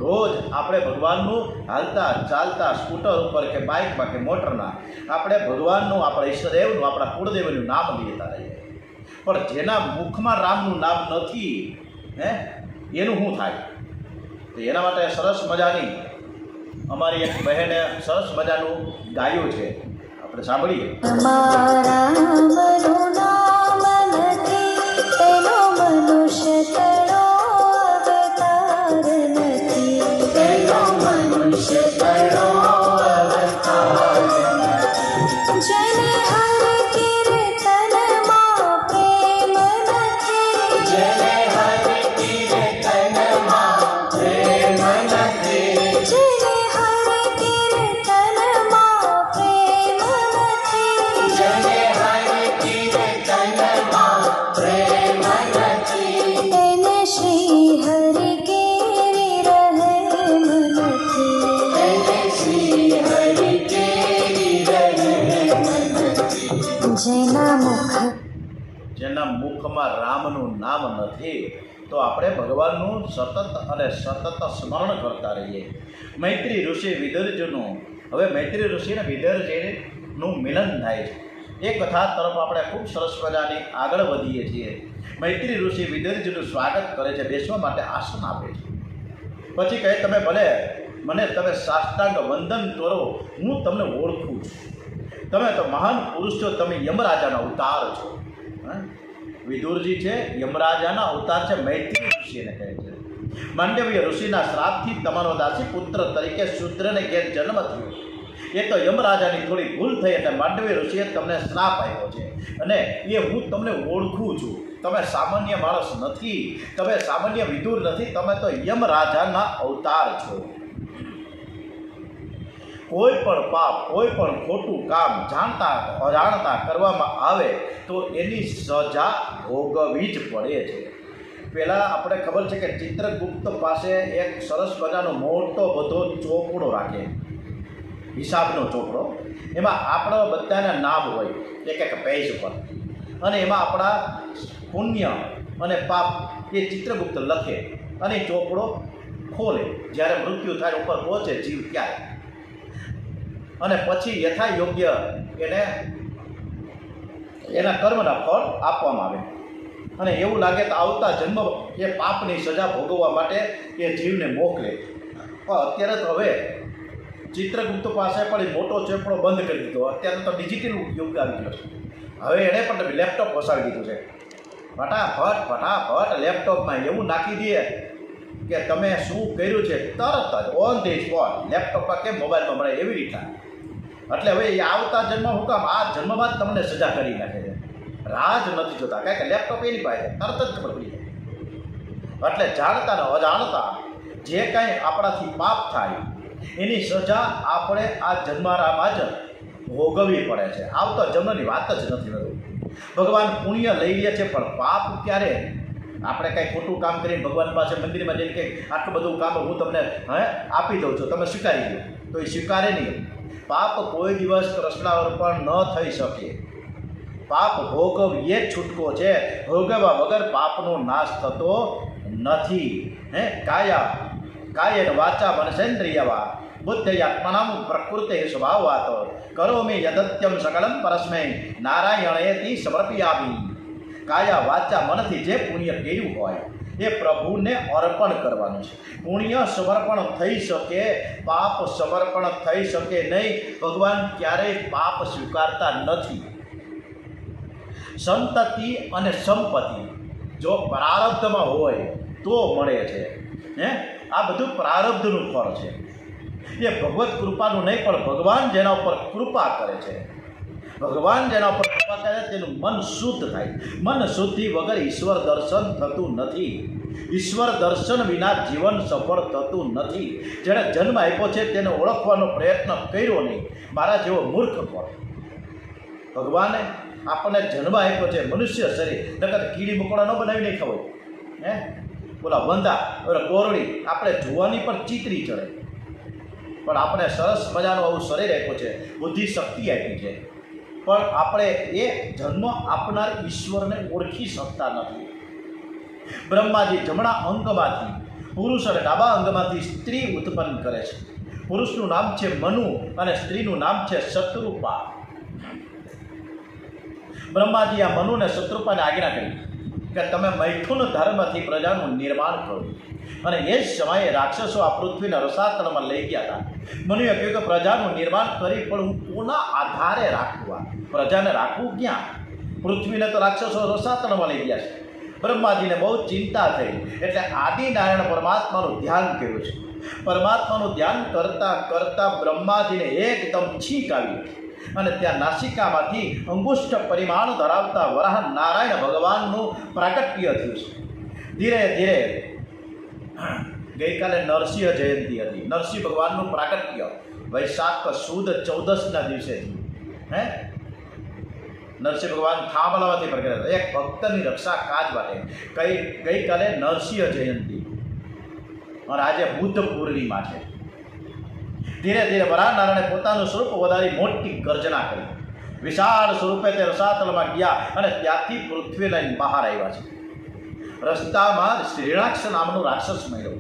રોજ આપણે ભગવાનનું હાલતા ચાલતા સ્કૂટર ઉપર કે બાઇકમાં કે મોટરના આપણે ભગવાનનું, આપણા ઈષ્ટદેવનું, આપણા કુળદેવનું નામ લેતા રહીએ. પણ જેના મુખમાં રામનું નામ નથી, એનું શું થાય? તો એના માટે સરસ મજાની અમારી એક બહેને સરસ મજાનું ગાયું છે, આપણે સાંભળીએ. રામનું નામ નથી તેનો મનુષ્ય તળો અવતાર નથી, તેનો મનુષ્ય તળો અવતાર નથી. જેને હર કીર્તનમાં પ્રેમ નથી, જેને હર કીર્તનમાં પ્રેમ નથી, જેને હર કીર્તનમાં પ્રેમ નથી, જેને હર કીર્તનમાં પ્રેમ નથી. તેને શ્રી હરિ કેરી રહેમ નથી. તેને શ્રી હરિ કેરી રહેમ નથી. જેના મુખ જેના મુખમાં રામનું નામ નથી, તો આપણે ભગવાનનું સતત અને સતત સ્મરણ કરતા રહીએ. મૈત્રી ઋષિ વિદર્જનું, હવે મૈત્રી ઋષિ અને વિદર્જીનું મિલન થાય છે. એ કથા તરફ આપણે ખૂબ સરસ મજાની આગળ વધીએ છીએ. મૈત્રી ઋષિ વિદર્જીનું સ્વાગત કરે છે, બેસવા માટે આસન આપે છે. પછી કહે, તમે ભલે મને તમે સાષ્ટાંગ વંદન કરો, હું તમને ઓળખું છું. તમે તો મહાન પુરુષ છો, તમે યમરાજાના અવતાર છો. વિદુરજી છે યમરાજાના અવતાર છે, મૈત્રી ઋષિને કહે છે. માંડવ્ય ઋષિના શ્રાપથી તમારો દાસી પુત્ર તરીકે શૂદ્રને ઘેર જન્મ થયો. એ તો યમરાજાની થોડી ભૂલ થઈ એટલે માંડવ્ય ઋષિએ તમને શ્રાપ આપ્યો છે, અને એ હું તમને ઓળખું છું. તમે સામાન્ય માણસ નથી, તમે સામાન્ય વિદુર નથી, તમે તો યમરાજાના અવતાર છો. કોઈ પણ પાપ, કોઈ પણ ખોટું કામ જાણતા અજાણતા કરવામાં આવે તો એની સજા ભોગવવી જ પડે છે. પહેલાં આપણે ખબર છે કે ચિત્રગુપ્ત પાસે એક સરસ મજાનો મોટો બધો ચોપડો રાખે, હિસાબનો ચોપડો. એમાં આપણા બધાના નામ હોય એક એક પેજ ઉપર, અને એમાં આપણા પુણ્ય અને પાપ એ ચિત્રગુપ્ત લખે અને ચોપડો ખોલે. જ્યારે મૃત્યુ થાય ઉપર પહોંચે જીવ ત્યારે, અને પછી યથા યોગ્ય એને એના કર્મના ફળ આપવામાં આવે. અને એવું લાગે તો આવતા જન્મ એ પાપની સજા ભોગવવા માટે એ જીવને મોકલે. પણ અત્યારે તો હવે ચિત્રગુપ્ત પાસે પણ એ મોટો ચોપડો બંધ કરી દીધો. અત્યારે તો ડિજિટલ યુગ આવી ગયો છે. હવે એણે પણ લેપટોપ વસાવી દીધું છે. ફટાફટ લેપટોપમાં એવું નાખી દે કે તમે શું કર્યું છે તરત જ ઓન ધી સ્પોટ લેપટોપમાં કેમ મોબાઈલમાં મળે એવી રીતના. એટલે હવે એ આવતા જન્મ હું કામ આ જન્મમાં જ તમને સજા કરી નાખે છે. રાહ જ નથી જોતા, કારણ કે લેપટોપ એની પાસે તરત જ ખબર પડી જાય. એટલે જાણતા ને અજાણતા જે કાંઈ આપણાથી પાપ થાય એની સજા આપણે આ જન્મારામાં જ ભોગવવી પડે છે. આવતા જન્મની વાત જ નથી રહેતું. ભગવાન પુણ્ય લઈ લે છે, પણ પાપ ક્યારે? આપણે કંઈ ખોટું કામ કરીને ભગવાન પાસે મંદિરમાં જઈને કે આટલું બધું કામ હું તમને આપી દઉં છું, તમે સ્વીકારી લો, તો એ સ્વીકારે નહીં. પાપ કોઈ દિવસ કૃષ્ણ અર્પણ ન થઈ શકે. પાપ ભોગવીએ જ છૂટકો છે, ભોગવવા વગર પાપનો નાશ થતો નથી. કાયેન વાચા મનસેન્દ્રિયવા બુદ્ધયાત્મનામ પ્રકૃતે સ્વભાવવાતો કરોમિ યદત્યમ સકલમ પરસ્મૈ નારાયણેતિ સમર્પયામિ. કાયા વાચા મનથી જે પુણ્ય કર્યું હોય એ પ્રભુને અર્પણ કરવાનું છે. પુણ્ય સમર્પણ થઈ શકે, પાપ સમર્પણ થઈ શકે નહીં. ભગવાન ક્યારેય પાપ સ્વીકારતા નથી. સંતતિ અને સંપત્તિ જો પ્રારબ્ધમાં હોય તો મળે છે. આ બધું પ્રારબ્ધનું ફળ છે. એ ભગવત કૃપાનું નહીં, પણ ભગવાન જેના ઉપર કૃપા કરે છે, ભગવાન જેના ઉપર કૃપા કરે તેનું મન શુદ્ધ થાય. મન શુદ્ધિ વગર ઈશ્વર દર્શન થતું નથી. ઈશ્વર દર્શન વિના જીવન સફળ થતું નથી. જેણે જન્મ આપ્યો છે તેને ઓળખવાનો પ્રયત્ન કર્યો નહીં. મારા જેવો મૂર્ખ કોણ? ભગવાને આપણને જન્મ આપ્યો છે મનુષ્ય શરીર, નકર કીડી મકોડા ન બનાવી નહીં ખવાય. બોલા વંદા કોરડી આપણે જોવાની પણ ચીતરી ચડે, પણ આપણે સરસ મજાનું આવું શરીર આપ્યું છે, બુદ્ધિ શક્તિ આપી છે, પણ આપણે એ જન્મ આપનાર ઈશ્વરને ઓળખી શકતા નથી. બ્રહ્માજી જમણા અંગમાંથી પુરુષ અને ડાબા અંગમાંથી સ્ત્રી ઉત્પન્ન કરે છે. પુરુષનું નામ છે મનુ અને સ્ત્રીનું નામ છે શત્રુપા. બ્રહ્માજી આ મનુ અને શત્રુપાને આજ્ઞા કરી કે તમે મૈથુન ધર્મથી પ્રજાનું નિર્માણ કરો. અને એ જ સમયે રાક્ષસો આ પૃથ્વીને રસાતળમાં લઈ ગયા હતા. મનુએ કહ્યું કે પ્રજાનું નિર્માણ કરી, પણ હું કોના આધારે રાખવું? આ પ્રજાને રાખવું ક્યાં? પૃથ્વીને તો રાક્ષસો રસાતળમાં લઈ ગયા છે. બ્રહ્માજીને બહુ ચિંતા થઈ, એટલે આદિનારાયણ પરમાત્માનું ધ્યાન કર્યું છે. પરમાત્માનું ધ્યાન કરતાં કરતાં બ્રહ્માજીને એકદમ છીંક આવી અને ત્યાં નાસિકામાંથી અંગુષ્ઠ પરિમાણ ધરાવતા વરાહ નારાયણ ભગવાનનું પ્રાગટ્ય થયું છે. ધીરે ધીરે ગઈકાલે નરસિંહ જયંતિ હતી. નરસિંહ ભગવાનનું પ્રાગટ્ય વૈશાખ સુદ 14ના દિવસે થયું. નરસિંહ ભગવાન થાંભલામાંથી પ્રગટ્યા હતા એક ભક્તની રક્ષા કાજ માટે. ગઈકાલે નરસિંહ જયંતિ અને આજે બુદ્ધ પૂર્ણિમા છે. ધીરે ધીરે વરાહ નારાયણે પોતાનું સ્વરૂપ વધારી મોટી ગર્જના કરી. વિશાળ સ્વરૂપે તે રસાતળમાં ગયા અને ત્યાંથી પૃથ્વી લઈને બહાર આવ્યા છે. રસ્તામાં શ્રીરાક્ષ નામનો રાક્ષસ મળ્યો.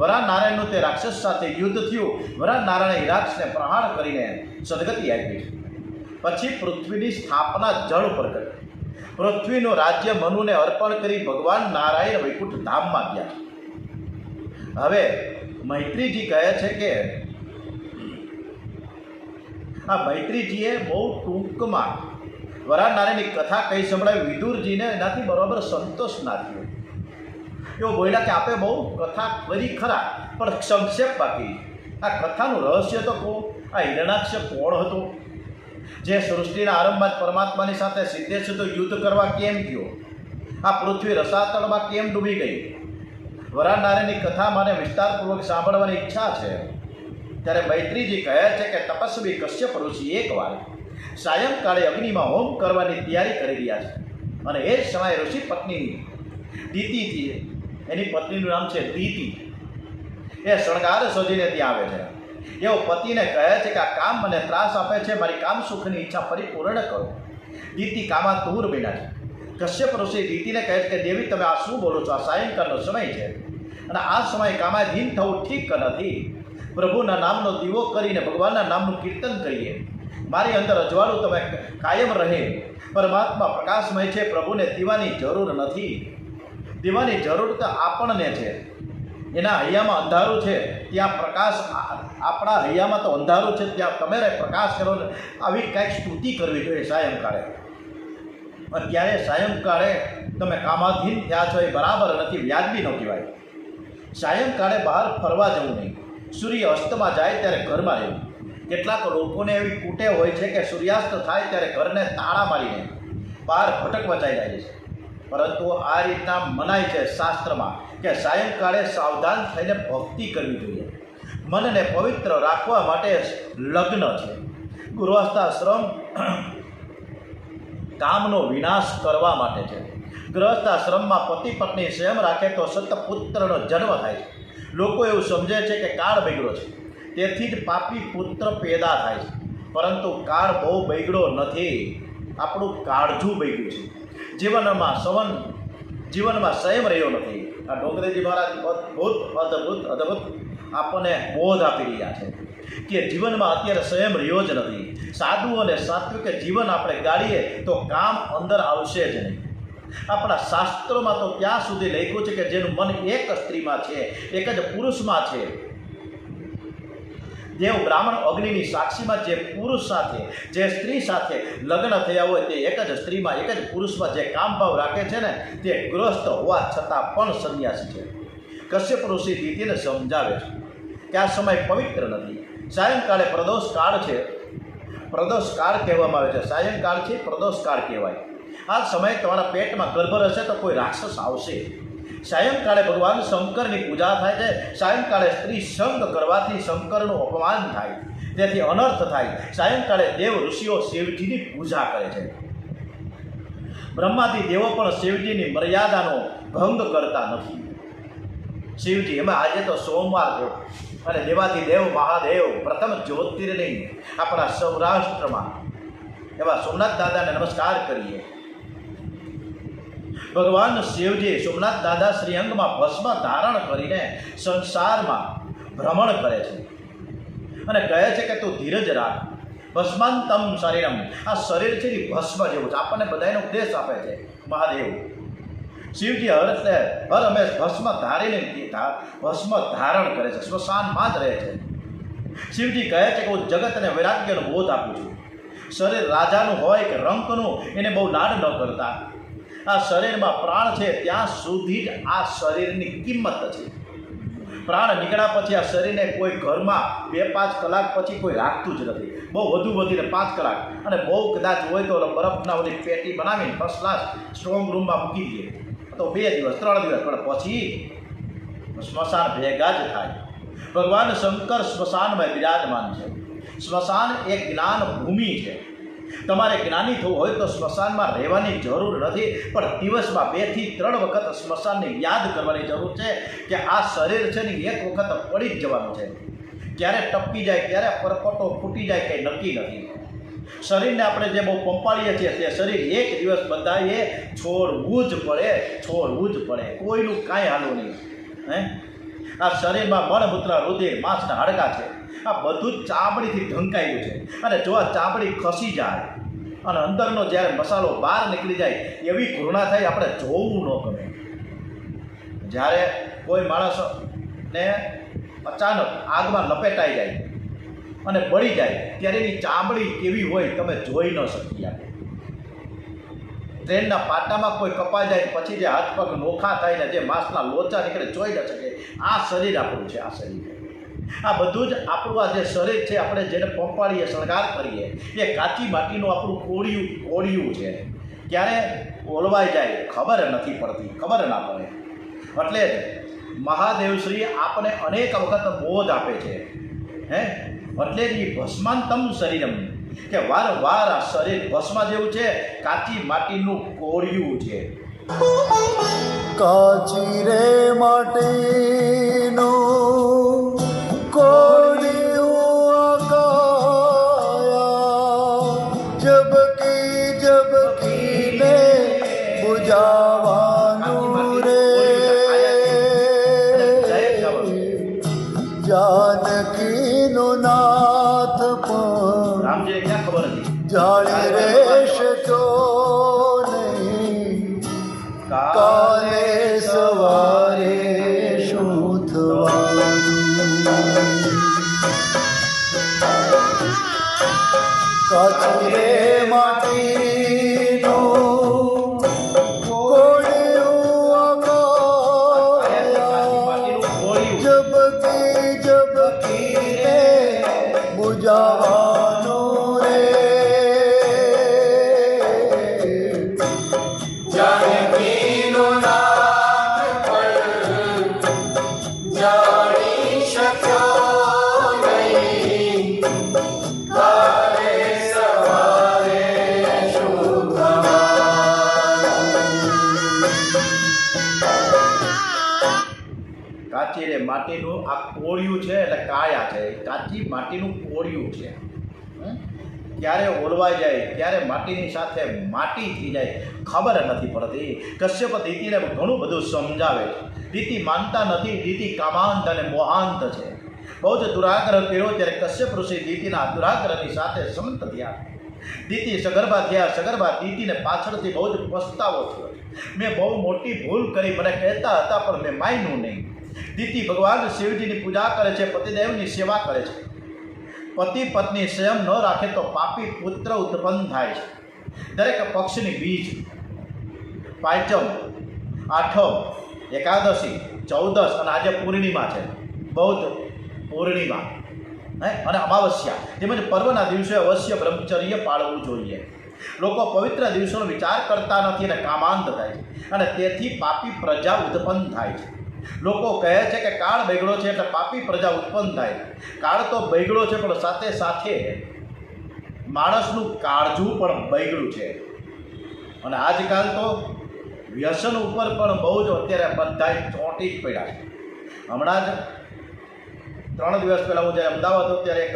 વરાહ નારાયણનું તે રાક્ષસ સાથે યુદ્ધ થયું. વરાહ નારાયણે રાક્ષસને પ્રહાર કરીને સદગતિ આપી. પછી પૃથ્વીની સ્થાપના જળ પર કરી. પૃથ્વીનું રાજ્ય મનુને અર્પણ કરી ભગવાન નારાયણ વૈકુંઠ ધામમાં ગયા. હવે મૈત્રીજી કહે છે કે આ મૈત્રીજીએ બહુ ટૂંકમાં વરાહ નારાયણની કથા કહી સંભળાવી. વિદુરજીને એનાથી બરાબર સંતોષ ના થયો. એવો બોલ્યા કે આપે બહુ કથા કરી ખરા, પણ સંક્ષેપ બાકી. આ કથાનું રહસ્ય તો કહો. આ હિરણાક્ષ કોણ હતો જે સૃષ્ટિના આરંભમાં જ પરમાત્માની સાથે સીધે સીધો યુદ્ધ કરવા કેમ ગયો? આ પૃથ્વી રસાતળમાં કેમ ડૂબી ગઈ? વરાહ નારાયણની કથા મને વિસ્તારપૂર્વક સાંભળવાની ઈચ્છા છે. ત્યારે મૈત્રીજી કહે છે કે તપસ્વી કશ્યપ ઋષિ એકવાર સાયંકાળે અગ્નિમાં હોમ કરવાની તૈયારી કરી રહ્યા છે. અને એ જ સમયે ઋષિ પત્ની દીતિથી, એની પત્નીનું નામ છે દીતિ, એ શણગાર સજીને ત્યાં આવે છે. એવો પતિને કહે છે કે આ કામ મને ત્રાસ આપે છે, મારી કામ સુખની ઈચ્છા પરિપૂર્ણ કરો. દીતિ કામાતુર બન્યા છે. કશ્યપ ઋષિ દીતિને કહે છે કે દેવી તમે આ શું બોલો છો? આ સાયંકાળનો સમય છે અને આ સમયે કામાધીન થવું ઠીક નથી. પ્રભુના નામનો દીવો કરીને ભગવાનના નામનું કીર્તન કરીએ. મારી અંદર અજવાળું તમે કાયમ રહે. પરમાત્મા પ્રકાશમય છે, પ્રભુને દીવાની જરૂર નથી. દીવાની જરૂર તો આપણને છે. એના હૈયામાં અંધારું છે, ત્યાં પ્રકાશ. આપણા હૈયામાં તો અંધારું છે, ત્યાં તમે પ્રકાશ કરો. આવી કાંઈક સ્તુતિ કરવી જોઈએ સાયંકાળે. અને ત્યારે સાયંકાળે તમે કામાધીન થયા છો એ બરાબર નથી, વ્યાજબી ન કહેવાય. સાયંકાળે બહાર ફરવા જવું નહીં. સૂર્ય અસ્તમાં જાય ત્યારે ઘરમાં રહેવું. કેટલાક લોકોને એવી કૂટે હોય છે કે સૂર્યાસ્ત થાય ત્યારે ઘરને તાળા મારીને બહાર ભટકવા જાય છે. પરંતુ આ રીતના મનાય છે શાસ્ત્રમાં કે સાયંકાળે સાવધાન થઈને ભક્તિ કરવી જોઈએ. મનને પવિત્ર રાખવા માટે લગ્ન છે. ગૃહસ્થાશ્રમ કામનો વિનાશ કરવા માટે છે. ગૃહસ્થાશ્રમમાં પતિ પત્ની સંયમ રાખે તો સતપુત્રનો જન્મ થાય છે. લોકો એવું સમજે છે કે કાળ બગડ્યો છે, તેથી જ પાપી પુત્ર પેદા થાય છે. પરંતુ કાળ બહુ બગડ્યો નથી, આપણું કાળજું બગડ્યું છે. જીવનમાં સંયમ રહ્યો નથી. આ ડોંગરેજી મહારાજ અદ્ભુત આપણને બોધ આપી રહ્યા છે કે જીવનમાં અત્યારે સંયમ રહ્યો જ નથી. સાદું અને સાત્વિક જીવન આપણે ગાળીએ તો કામ અંદર આવશે જ નહીં. આપણા શાસ્ત્રોમાં તો ત્યાં સુધી લખ્યું છે કે જેનું મન એક સ્ત્રીમાં છે, એક જ પુરુષમાં છે. દેવ બ્રાહ્મણ અગ્નિની સાક્ષીમાં જે પુરુષ સાથે, જે સ્ત્રી સાથે લગ્ન થયા હોય તે એક જ સ્ત્રીમાં, એક જ પુરુષમાં જે કામભાવ રાખે છે ને તે ગ્રસ્ત હોવા છતાં પણ સંન્યાસી છે. કશ્યપ ઋષિ દીતિને સમજાવે છે કે આ સમય પવિત્ર નથી. સાયંકાળે પ્રદોષ કાળ છે. પ્રદોષ કાળ કહેવામાં આવે છે. સાયંકાળ છે પ્રદોષ કાળ કહેવાય. આ સમયે તમારા પેટમાં ગર્ભ રહેશે તો કોઈ રાક્ષસ આવશે. સાયંકાળે ભગવાન શંકરની પૂજા થાય છે. સાયંકાળે સ્ત્રી સંગ કરવાથી શંકરનું અપમાન થાય, તેથી અનર્થ થાય. સાયંકાળે દેવ ઋષિઓ શિવજીની પૂજા કરે છે. બ્રહ્માદી દેવો પણ શિવજીની મર્યાદાનો ભંગ કરતા નથી. શિવજી એમાં આજે તો સોમવાર છે અને દેવાથી દેવ મહાદેવ પ્રથમ જ્યોતિર્લિંગ આપણા સૌરાષ્ટ્રમાં એવા સોમનાથ દાદાને નમસ્કાર કરીએ. ભગવાન શિવજી સોમનાથ દાદા શ્રીઅંગમાં ભસ્મ ધારણ કરીને સંસારમાં ભ્રમણ કરે છે અને કહે છે કે તું ધીરજ રાખ. ભસ્માંતમ શરીરમ, આ શરીર છે એ ભસ્મ જેવું છે. આપણને બધાનો ઉપદેશ આપે છે મહાદેવ. શિવજી હર હંમેશ ભસ્મ ધારીને ભસ્મ ધારણ કરે છે, સ્મશાનમાં જ રહે છે. શિવજી કહે છે કે હું જગતને વૈરાગ્યનો બોધ આપું છું. શરીર રાજાનું હોય કે રંકનું એને બહુ લાડ ન કરતા. આ શરીરમાં પ્રાણ છે ત્યાં સુધી જ આ શરીરની કિંમત છે. પ્રાણ નીકળ્યા પછી આ શરીરને કોઈ ઘરમાં 2-5 કલાક પછી કોઈ રાખતું જ નથી. બહુ વધુ વધીને 5 કલાક, અને બહુ કદાચ હોય તો બરફના બધી પેટી બનાવીને ફર્સ્ટ ક્લાસ સ્ટ્રોંગ રૂમમાં મૂકી દઈએ તો 2 દિવસ 3 દિવસ, પણ પછી સ્મશાન ભેગા જ થાય. ભગવાન શંકર સ્મશાનમાં બિરાજમાન છે. સ્મશાન એક જ્ઞાન ભૂમિ છે. તમારે જ્ઞાની થવું હોય તો સ્મશાનમાં રહેવાની જરૂર નથી, પણ દિવસમાં 2 થી 3 વખત સ્મશાનને યાદ કરવાની જરૂર છે કે આ શરીર છે ને એક વખત પડી જ જવાનું છે. ક્યારે ટપકી જાય, ક્યારે પરપટો ફૂટી જાય કંઈ નક્કી નથી. શરીરને આપણે જે બહુ પંપાળીએ છીએ તે શરીર એક દિવસ બધાએ છોડવું જ પડે, કોઈનું કાંઈ હાલું નહીં. હે, આ શરીરમાં મળમૂત્ર, રુધિર, માંસના હાડકાં છે, આ બધું જ ચામડીથી ઢંકાયેલું છે. અને જો આ ચામડી ખસી જાય અને અંદરનો જ્યારે મસાલો બહાર નીકળી જાય એવી ઘૃણા થાય, આપણે જોવું ન ગમે. જ્યારે કોઈ માણસને અચાનક આગમાં લપેટાઈ જાય અને બળી જાય ત્યારે એની ચામડી કેવી હોય તમે જોઈ ન શકીએ. ટ્રેનના પાટામાં કોઈ કપાઈ જાય પછી જે હાથ પગ નોખા થાય ને જે માંસના લોચા નીકળે જોઈ ન શકે. આ શરીર આપણું છે. આ શરીર, આ બધું જ આપણું આ જે શરીર છે, આપણે જેને પંપાળીએ, શણગાર કરીએ, એ કાચી માટીનું આપણું કોળિયું છે. ક્યારે ઓલવાઈ જાય ખબર નથી પડતી, ખબર ના પડે. એટલે જ મહાદેવશ્રી આપણને અનેક વખત બોધ આપે છે. હે, એટલે જ એ ભસ્માંતમ શરીરમ, કે વારંવાર આ શરીર ભસ્મા જેવું છે, કાચી માટીનું કોળિયું છે. કાચી રે માટીનું કોળિયું કાયા, જબકીને બુજાવાનું રે, જાનકીનું નાથ પણ રામજીને ક્યાં ખબર હતી? જાણી રહેશે તો નહીં, કાલે સવારે શું થવાનું. કાચી રે માટીનું કોળિયું કાયા, જબકીને બુજાવાનું રે, જાનકીનું નાથ પણ જાણી શક્યો નહીં, કાલે સવારે શું કાચી રે માટીનું આ કોળિયું છે, એટલે કાયા છે, કાચી માટીનું કોળિયું છે. ક્યારે ઓલવાઈ જાય, ક્યારે માટીની સાથે માટી થઈ જાય ખબર નથી પડતી. કશ્યપ દીતિને ઘણું બધું સમજાવે છે. દીતિ માનતા નથી, દીતિ કામાંત અને મોહાંત છે. બહુ જ દુરાગ્રહ કર્યો ત્યારે કશ્યપ ઋષિ દીતિના દુરાગ્રહની સાથે સંમત થયા. દીતિ સગર્ભા થયા. સગર્ભા દીતિને પાછળથી બહુ જ પસ્તાવો થયો. મેં બહુ મોટી ભૂલ કરી, મને કહેતા હતા પણ મેં માન્યું નહીં. દીતિ ભગવાન શિવજીની પૂજા કરે છે, પતિદેવની સેવા કરે છે. પતિ પત્ની સંયમ ન રાખે તો પાપી પુત્ર ઉત્પન્ન થાય છે. દરેક પક્ષની બીજ, પાંચમ, આઠમ, એકાદશી, 14 અને આજે પૂર્ણિમા છે, બૌદ્ધ પૂર્ણિમા, અને અમાવસ્યા તેમજ પર્વના દિવસે અવશ્ય બ્રહ્મચર્ય પાળવું જોઈએ. લોકો પવિત્ર દિવસોનો વિચાર કરતા નથી અને કામાંત થાય છે, અને તેથી પાપી પ્રજા ઉત્પન્ન થાય છે. લોકો કહે છે કે કાળ બગડ્યો છે એટલે પાપી પ્રજા ઉત્પન્ન થાય. કાળ તો બગડ્યો છે પણ સાથે સાથે માણસનું કાળજું પણ બગડ્યું છે. અને આજકાલ તો વ્યસન ઉપર પણ બહુ જ અત્યારે બધા ચોંટી જ પડ્યા છે. હમણાં જ 3 દિવસ પહેલાં હું જ્યારે અમદાવાદ હતો ત્યારે એક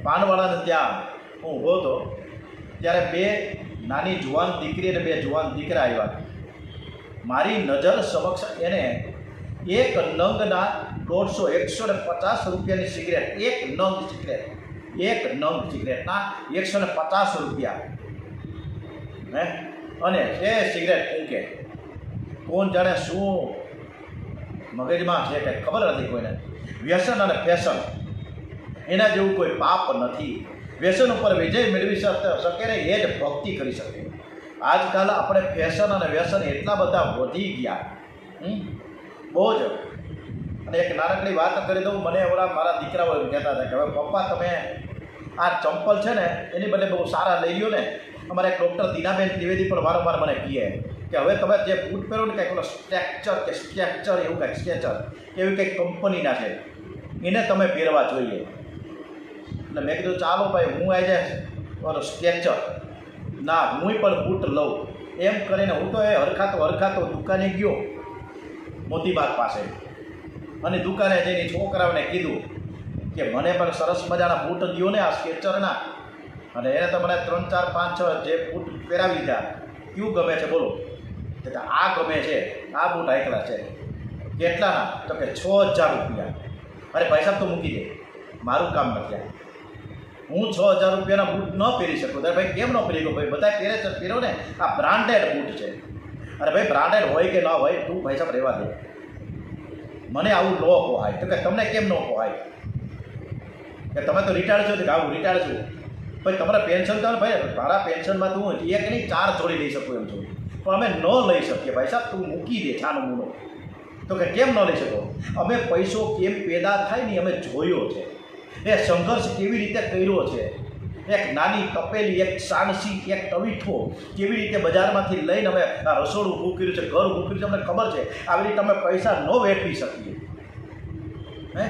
પાનવાળાને ત્યાં હું ઊભો હતો, ત્યારે 2 નાની જુવાન દીકરી અને 2 જુવાન દીકરા આવ્યા. મારી નજર સમક્ષ એને એક નંગના 150 રૂપિયાની સિગરેટ, એક નંગ સિગરેટના 150 રૂપિયા, હે, અને એ સિગરેટ ફૂંકે. કોણ જાણે શું મગજમાં છે કે ખબર નથી કોઈને. વ્યસન અને ફેશન એના જેવું કોઈ પાપ નથી. વ્યસન ઉપર વિજય મેળવી શકે ને એ જ ભક્તિ કરી શકે. આજકાલ આપણે ફેશન અને વ્યસન એટલા બધા વધી ગયા, બહુ જ. અને એક નાનકડી વાત કરી દઉં, મને ઓલા મારા દીકરાઓ કહેતા હતા કે હવે પપ્પા તમે આ ચંપલ છે ને એની બદલે બહુ સારા લઈ લ્યો ને. અમારે એક ડૉક્ટર દીનાબેન ત્રિવેદી પણ વારંવાર મને કહે કે હવે તમે જે બૂટ પહેરો ને કંઈક ઓલો સ્ટ્રેક્ચર એવું કંઈક સ્કેચર એવી કંઈક કંપનીના છે, એને તમે પહેરવા જોઈએ. એટલે મેં કીધું ચાલો ભાઈ હું આજે ઓલો સ્કેચર ના હું પણ બૂટ લઉં એમ કરીને હું તો એ હરખાતો દુકાને ગયો મોતીબાગ પાસે, અને દુકાને જઈને છોકરાઓને કીધું કે મને પણ સરસ મજાના બૂટ દો ને આ સ્કેચરના. અને એને તમને 3, 4, 5, 6 જે બૂટ પહેરાવી દીધા, કયું ગમે છે બોલો? કે આ ગમે છે, આ બૂટ આયકલા છે. કેટલાના? તો કે 6,000 રૂપિયા. અરે ભાઈ સાહેબ તો મૂકી દે, મારું કામ નથી. હું 6,000 રૂપિયાના બૂટ ન પહેરી શકું. અરે ભાઈ કેમ ન પહેરી શકું? ભાઈ બધા પહેરે છે, પહેરો ને. આ બ્રાન્ડેડ બૂટ છે. અરે ભાઈ બ્રાન્ડેડ હોય કે ન હોય, તું ભાઈ સાહેબ રહેવા દે. મને આવું ન પોહાય. તો કે તમને કેમ ન પોહાય? કે તમે તો રિટાયર્ડ છો. કે આવું રિટાયર્ડ છું. ભાઈ તમારા પેન્શન તો ભાઈ મારા પેન્શનમાં તું એક નહીં 4 જોડી લઈ શકું એમ છું, પણ અમે ન લઈ શકીએ. ભાઈ સાહેબ તું મૂકી દે છાનો મૂનો. તો કે કેમ ન લઈ શકો? અમે પૈસો કેમ પેદા થાય ને અમે જોયો છે. એ સંઘર્ષ કેવી રીતે કર્યો છે. એક નાની તપેલી, એક સાણસી, એક તવીઠો કેવી રીતે બજારમાંથી લઈને અમે આ રસોડું ઊભું કર્યું છે, ઘર ઊભું કર્યું છે, અમને ખબર છે. આવી રીતે અમે પૈસા ન વેઠવી શકીએ. હે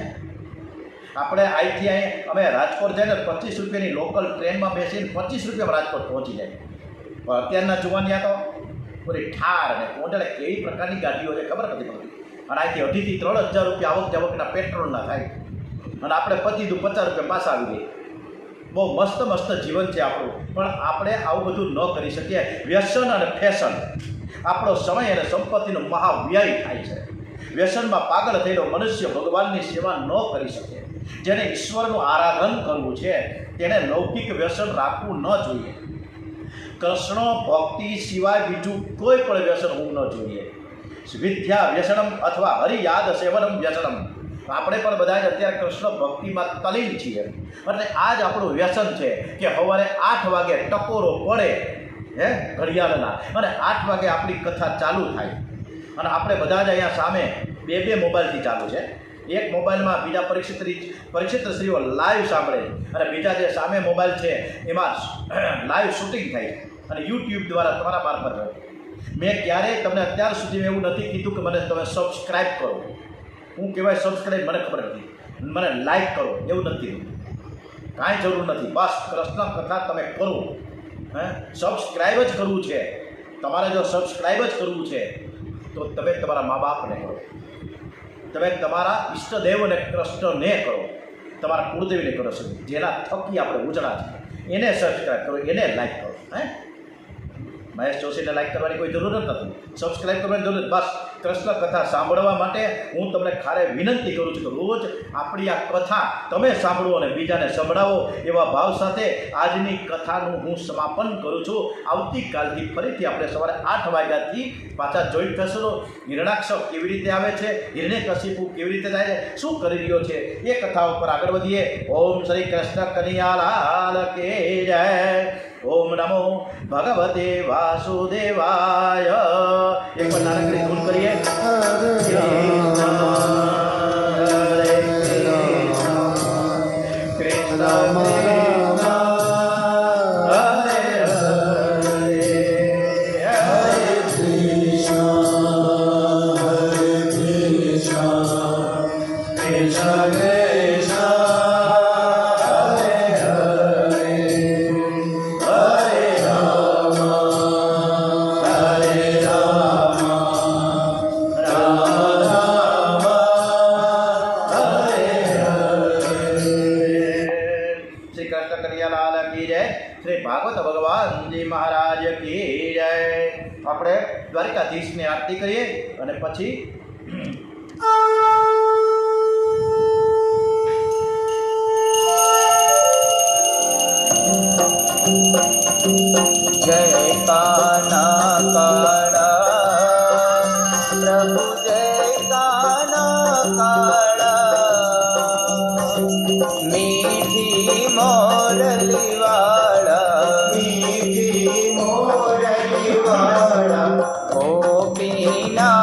આપણે અહીંથી અહીં અમે રાજકોટ જઈને 25 રૂપિયાની લોકલ ટ્રેનમાં બેસીને 25 રૂપિયામાં રાજકોટ પહોંચી જાય. પણ અત્યારના જુવાનિયા તો પૂરી ઠાર ને કોંડળે કેવી પ્રકારની ગાડીઓ છે ખબર નથી પડતી. અને અહીંથી 2,500 થી 3,000 રૂપિયા આવક જાવકના પેટ્રોલના થાય. અને આપણે 25 રૂપિયા પાછા આવી દઈએ. બહુ મસ્ત મસ્ત જીવન છે આપણું, પણ આપણે આવું બધું ન કરી શકીએ. વ્યસન અને ફેશન આપણો સમય અને સંપત્તિનો મહાવ્યય થાય છે. વ્યસનમાં પાગલ થયેલો મનુષ્ય ભગવાનની સેવા ન કરી શકે. જેને ઈશ્વરનું આરાધન કરવું છે તેને લૌકિક વ્યસન રાખવું ન જોઈએ. કૃષ્ણ ભક્તિ સિવાય બીજું કોઈ પણ વ્યસન હોવું ન જોઈએ. વિદ્યા વ્યસનમ અથવા હરિયાદ સેવનમ વ્યસનમ. આપણે પણ બધા જ અત્યારે કૃષ્ણ ભક્તિમાં તલીન છીએ. એટલે આ જ આપણું વ્યસન છે કે સવારે 8 વાગે ટકોરો પડે ઘડિયાળના, અને 8 વાગે આપણી કથા ચાલુ થાય. અને આપણે બધા જ અહીંયા સામે 2 મોબાઈલથી ચાલુ છે. એક મોબાઈલમાં બીજા પરીક્ષિતશ્રીઓ લાઈવ સાંભળે, અને બીજા જે સામે મોબાઈલ છે એમાં લાઈવ શૂટિંગ થાય અને યુટ્યુબ દ્વારા તમારા મારફત હોય. મેં ક્યારેય તમને અત્યાર સુધી એવું નથી કીધું કે મને તમે સબસ્ક્રાઈબ કરો. હું કહેવાય સબસ્ક્રાઈબ મને ખબર નથી, મને લાઈક કરો એવું નથી કીધું. કાંઈ જરૂર નથી. બસ કૃષ્ણ કથા તમે કરો. સબસ્ક્રાઈબ જ કરવું છે તમારે. જો સબસ્ક્રાઈબ જ કરવું છે તો તમે તમારા મા બાપને કરો, તમે તમારા ઈષ્ટદેવને કૃષ્ણને કરો, તમારા કુળદેવીને કરો છો, જેના થકી આપણે ઉજળા છે એને સબસ્ક્રાઈબ કરો, એને લાઈક કરો. મહેશ જોશીને લાઈક કરવાની કોઈ જરૂર નથી, સબસ્ક્રાઈબ કરવાની જરૂર નથી. બસ કૃષ્ણ કથા સાંભળવા માટે હું તમને ખારે વિનંતી કરું છું કે રોજ આપણી આ કથા તમે સાંભળો અને બીજાને સંભળાવો. એવા ભાવ સાથે આજની કથાનું હું સમાપન કરું છું. આવતીકાલથી ફરીથી આપણે સવારે 8 વાગ્યાથી પાછા જોઈન્ટ થશો. હિરણાક્ષ કેવી રીતે આવે છે, હિરણ્યકશિપુ કેવી રીતે જાય છે, શું કરી રહ્યો છે, એ કથા ઉપર આગળ વધીએ. ઓમ શ્રી કૃષ્ણ કનૈયાલાલ કે જય. ઓમ નમો ભગવતે વાસુદેવાય. એક પણ નાનકડી ધૂન કરીએ. શ્રી ભાગવત ભગવાનજી મહારાજ કી જય. આપણે દ્વારિકાધીશની આરતી કરીએ અને પછી જય કાના કાળા પ્રભુ, જય કાના કાળા, મીઠી મોરલી વાળા, મીઠી મોરલી વાળા, ગોપીના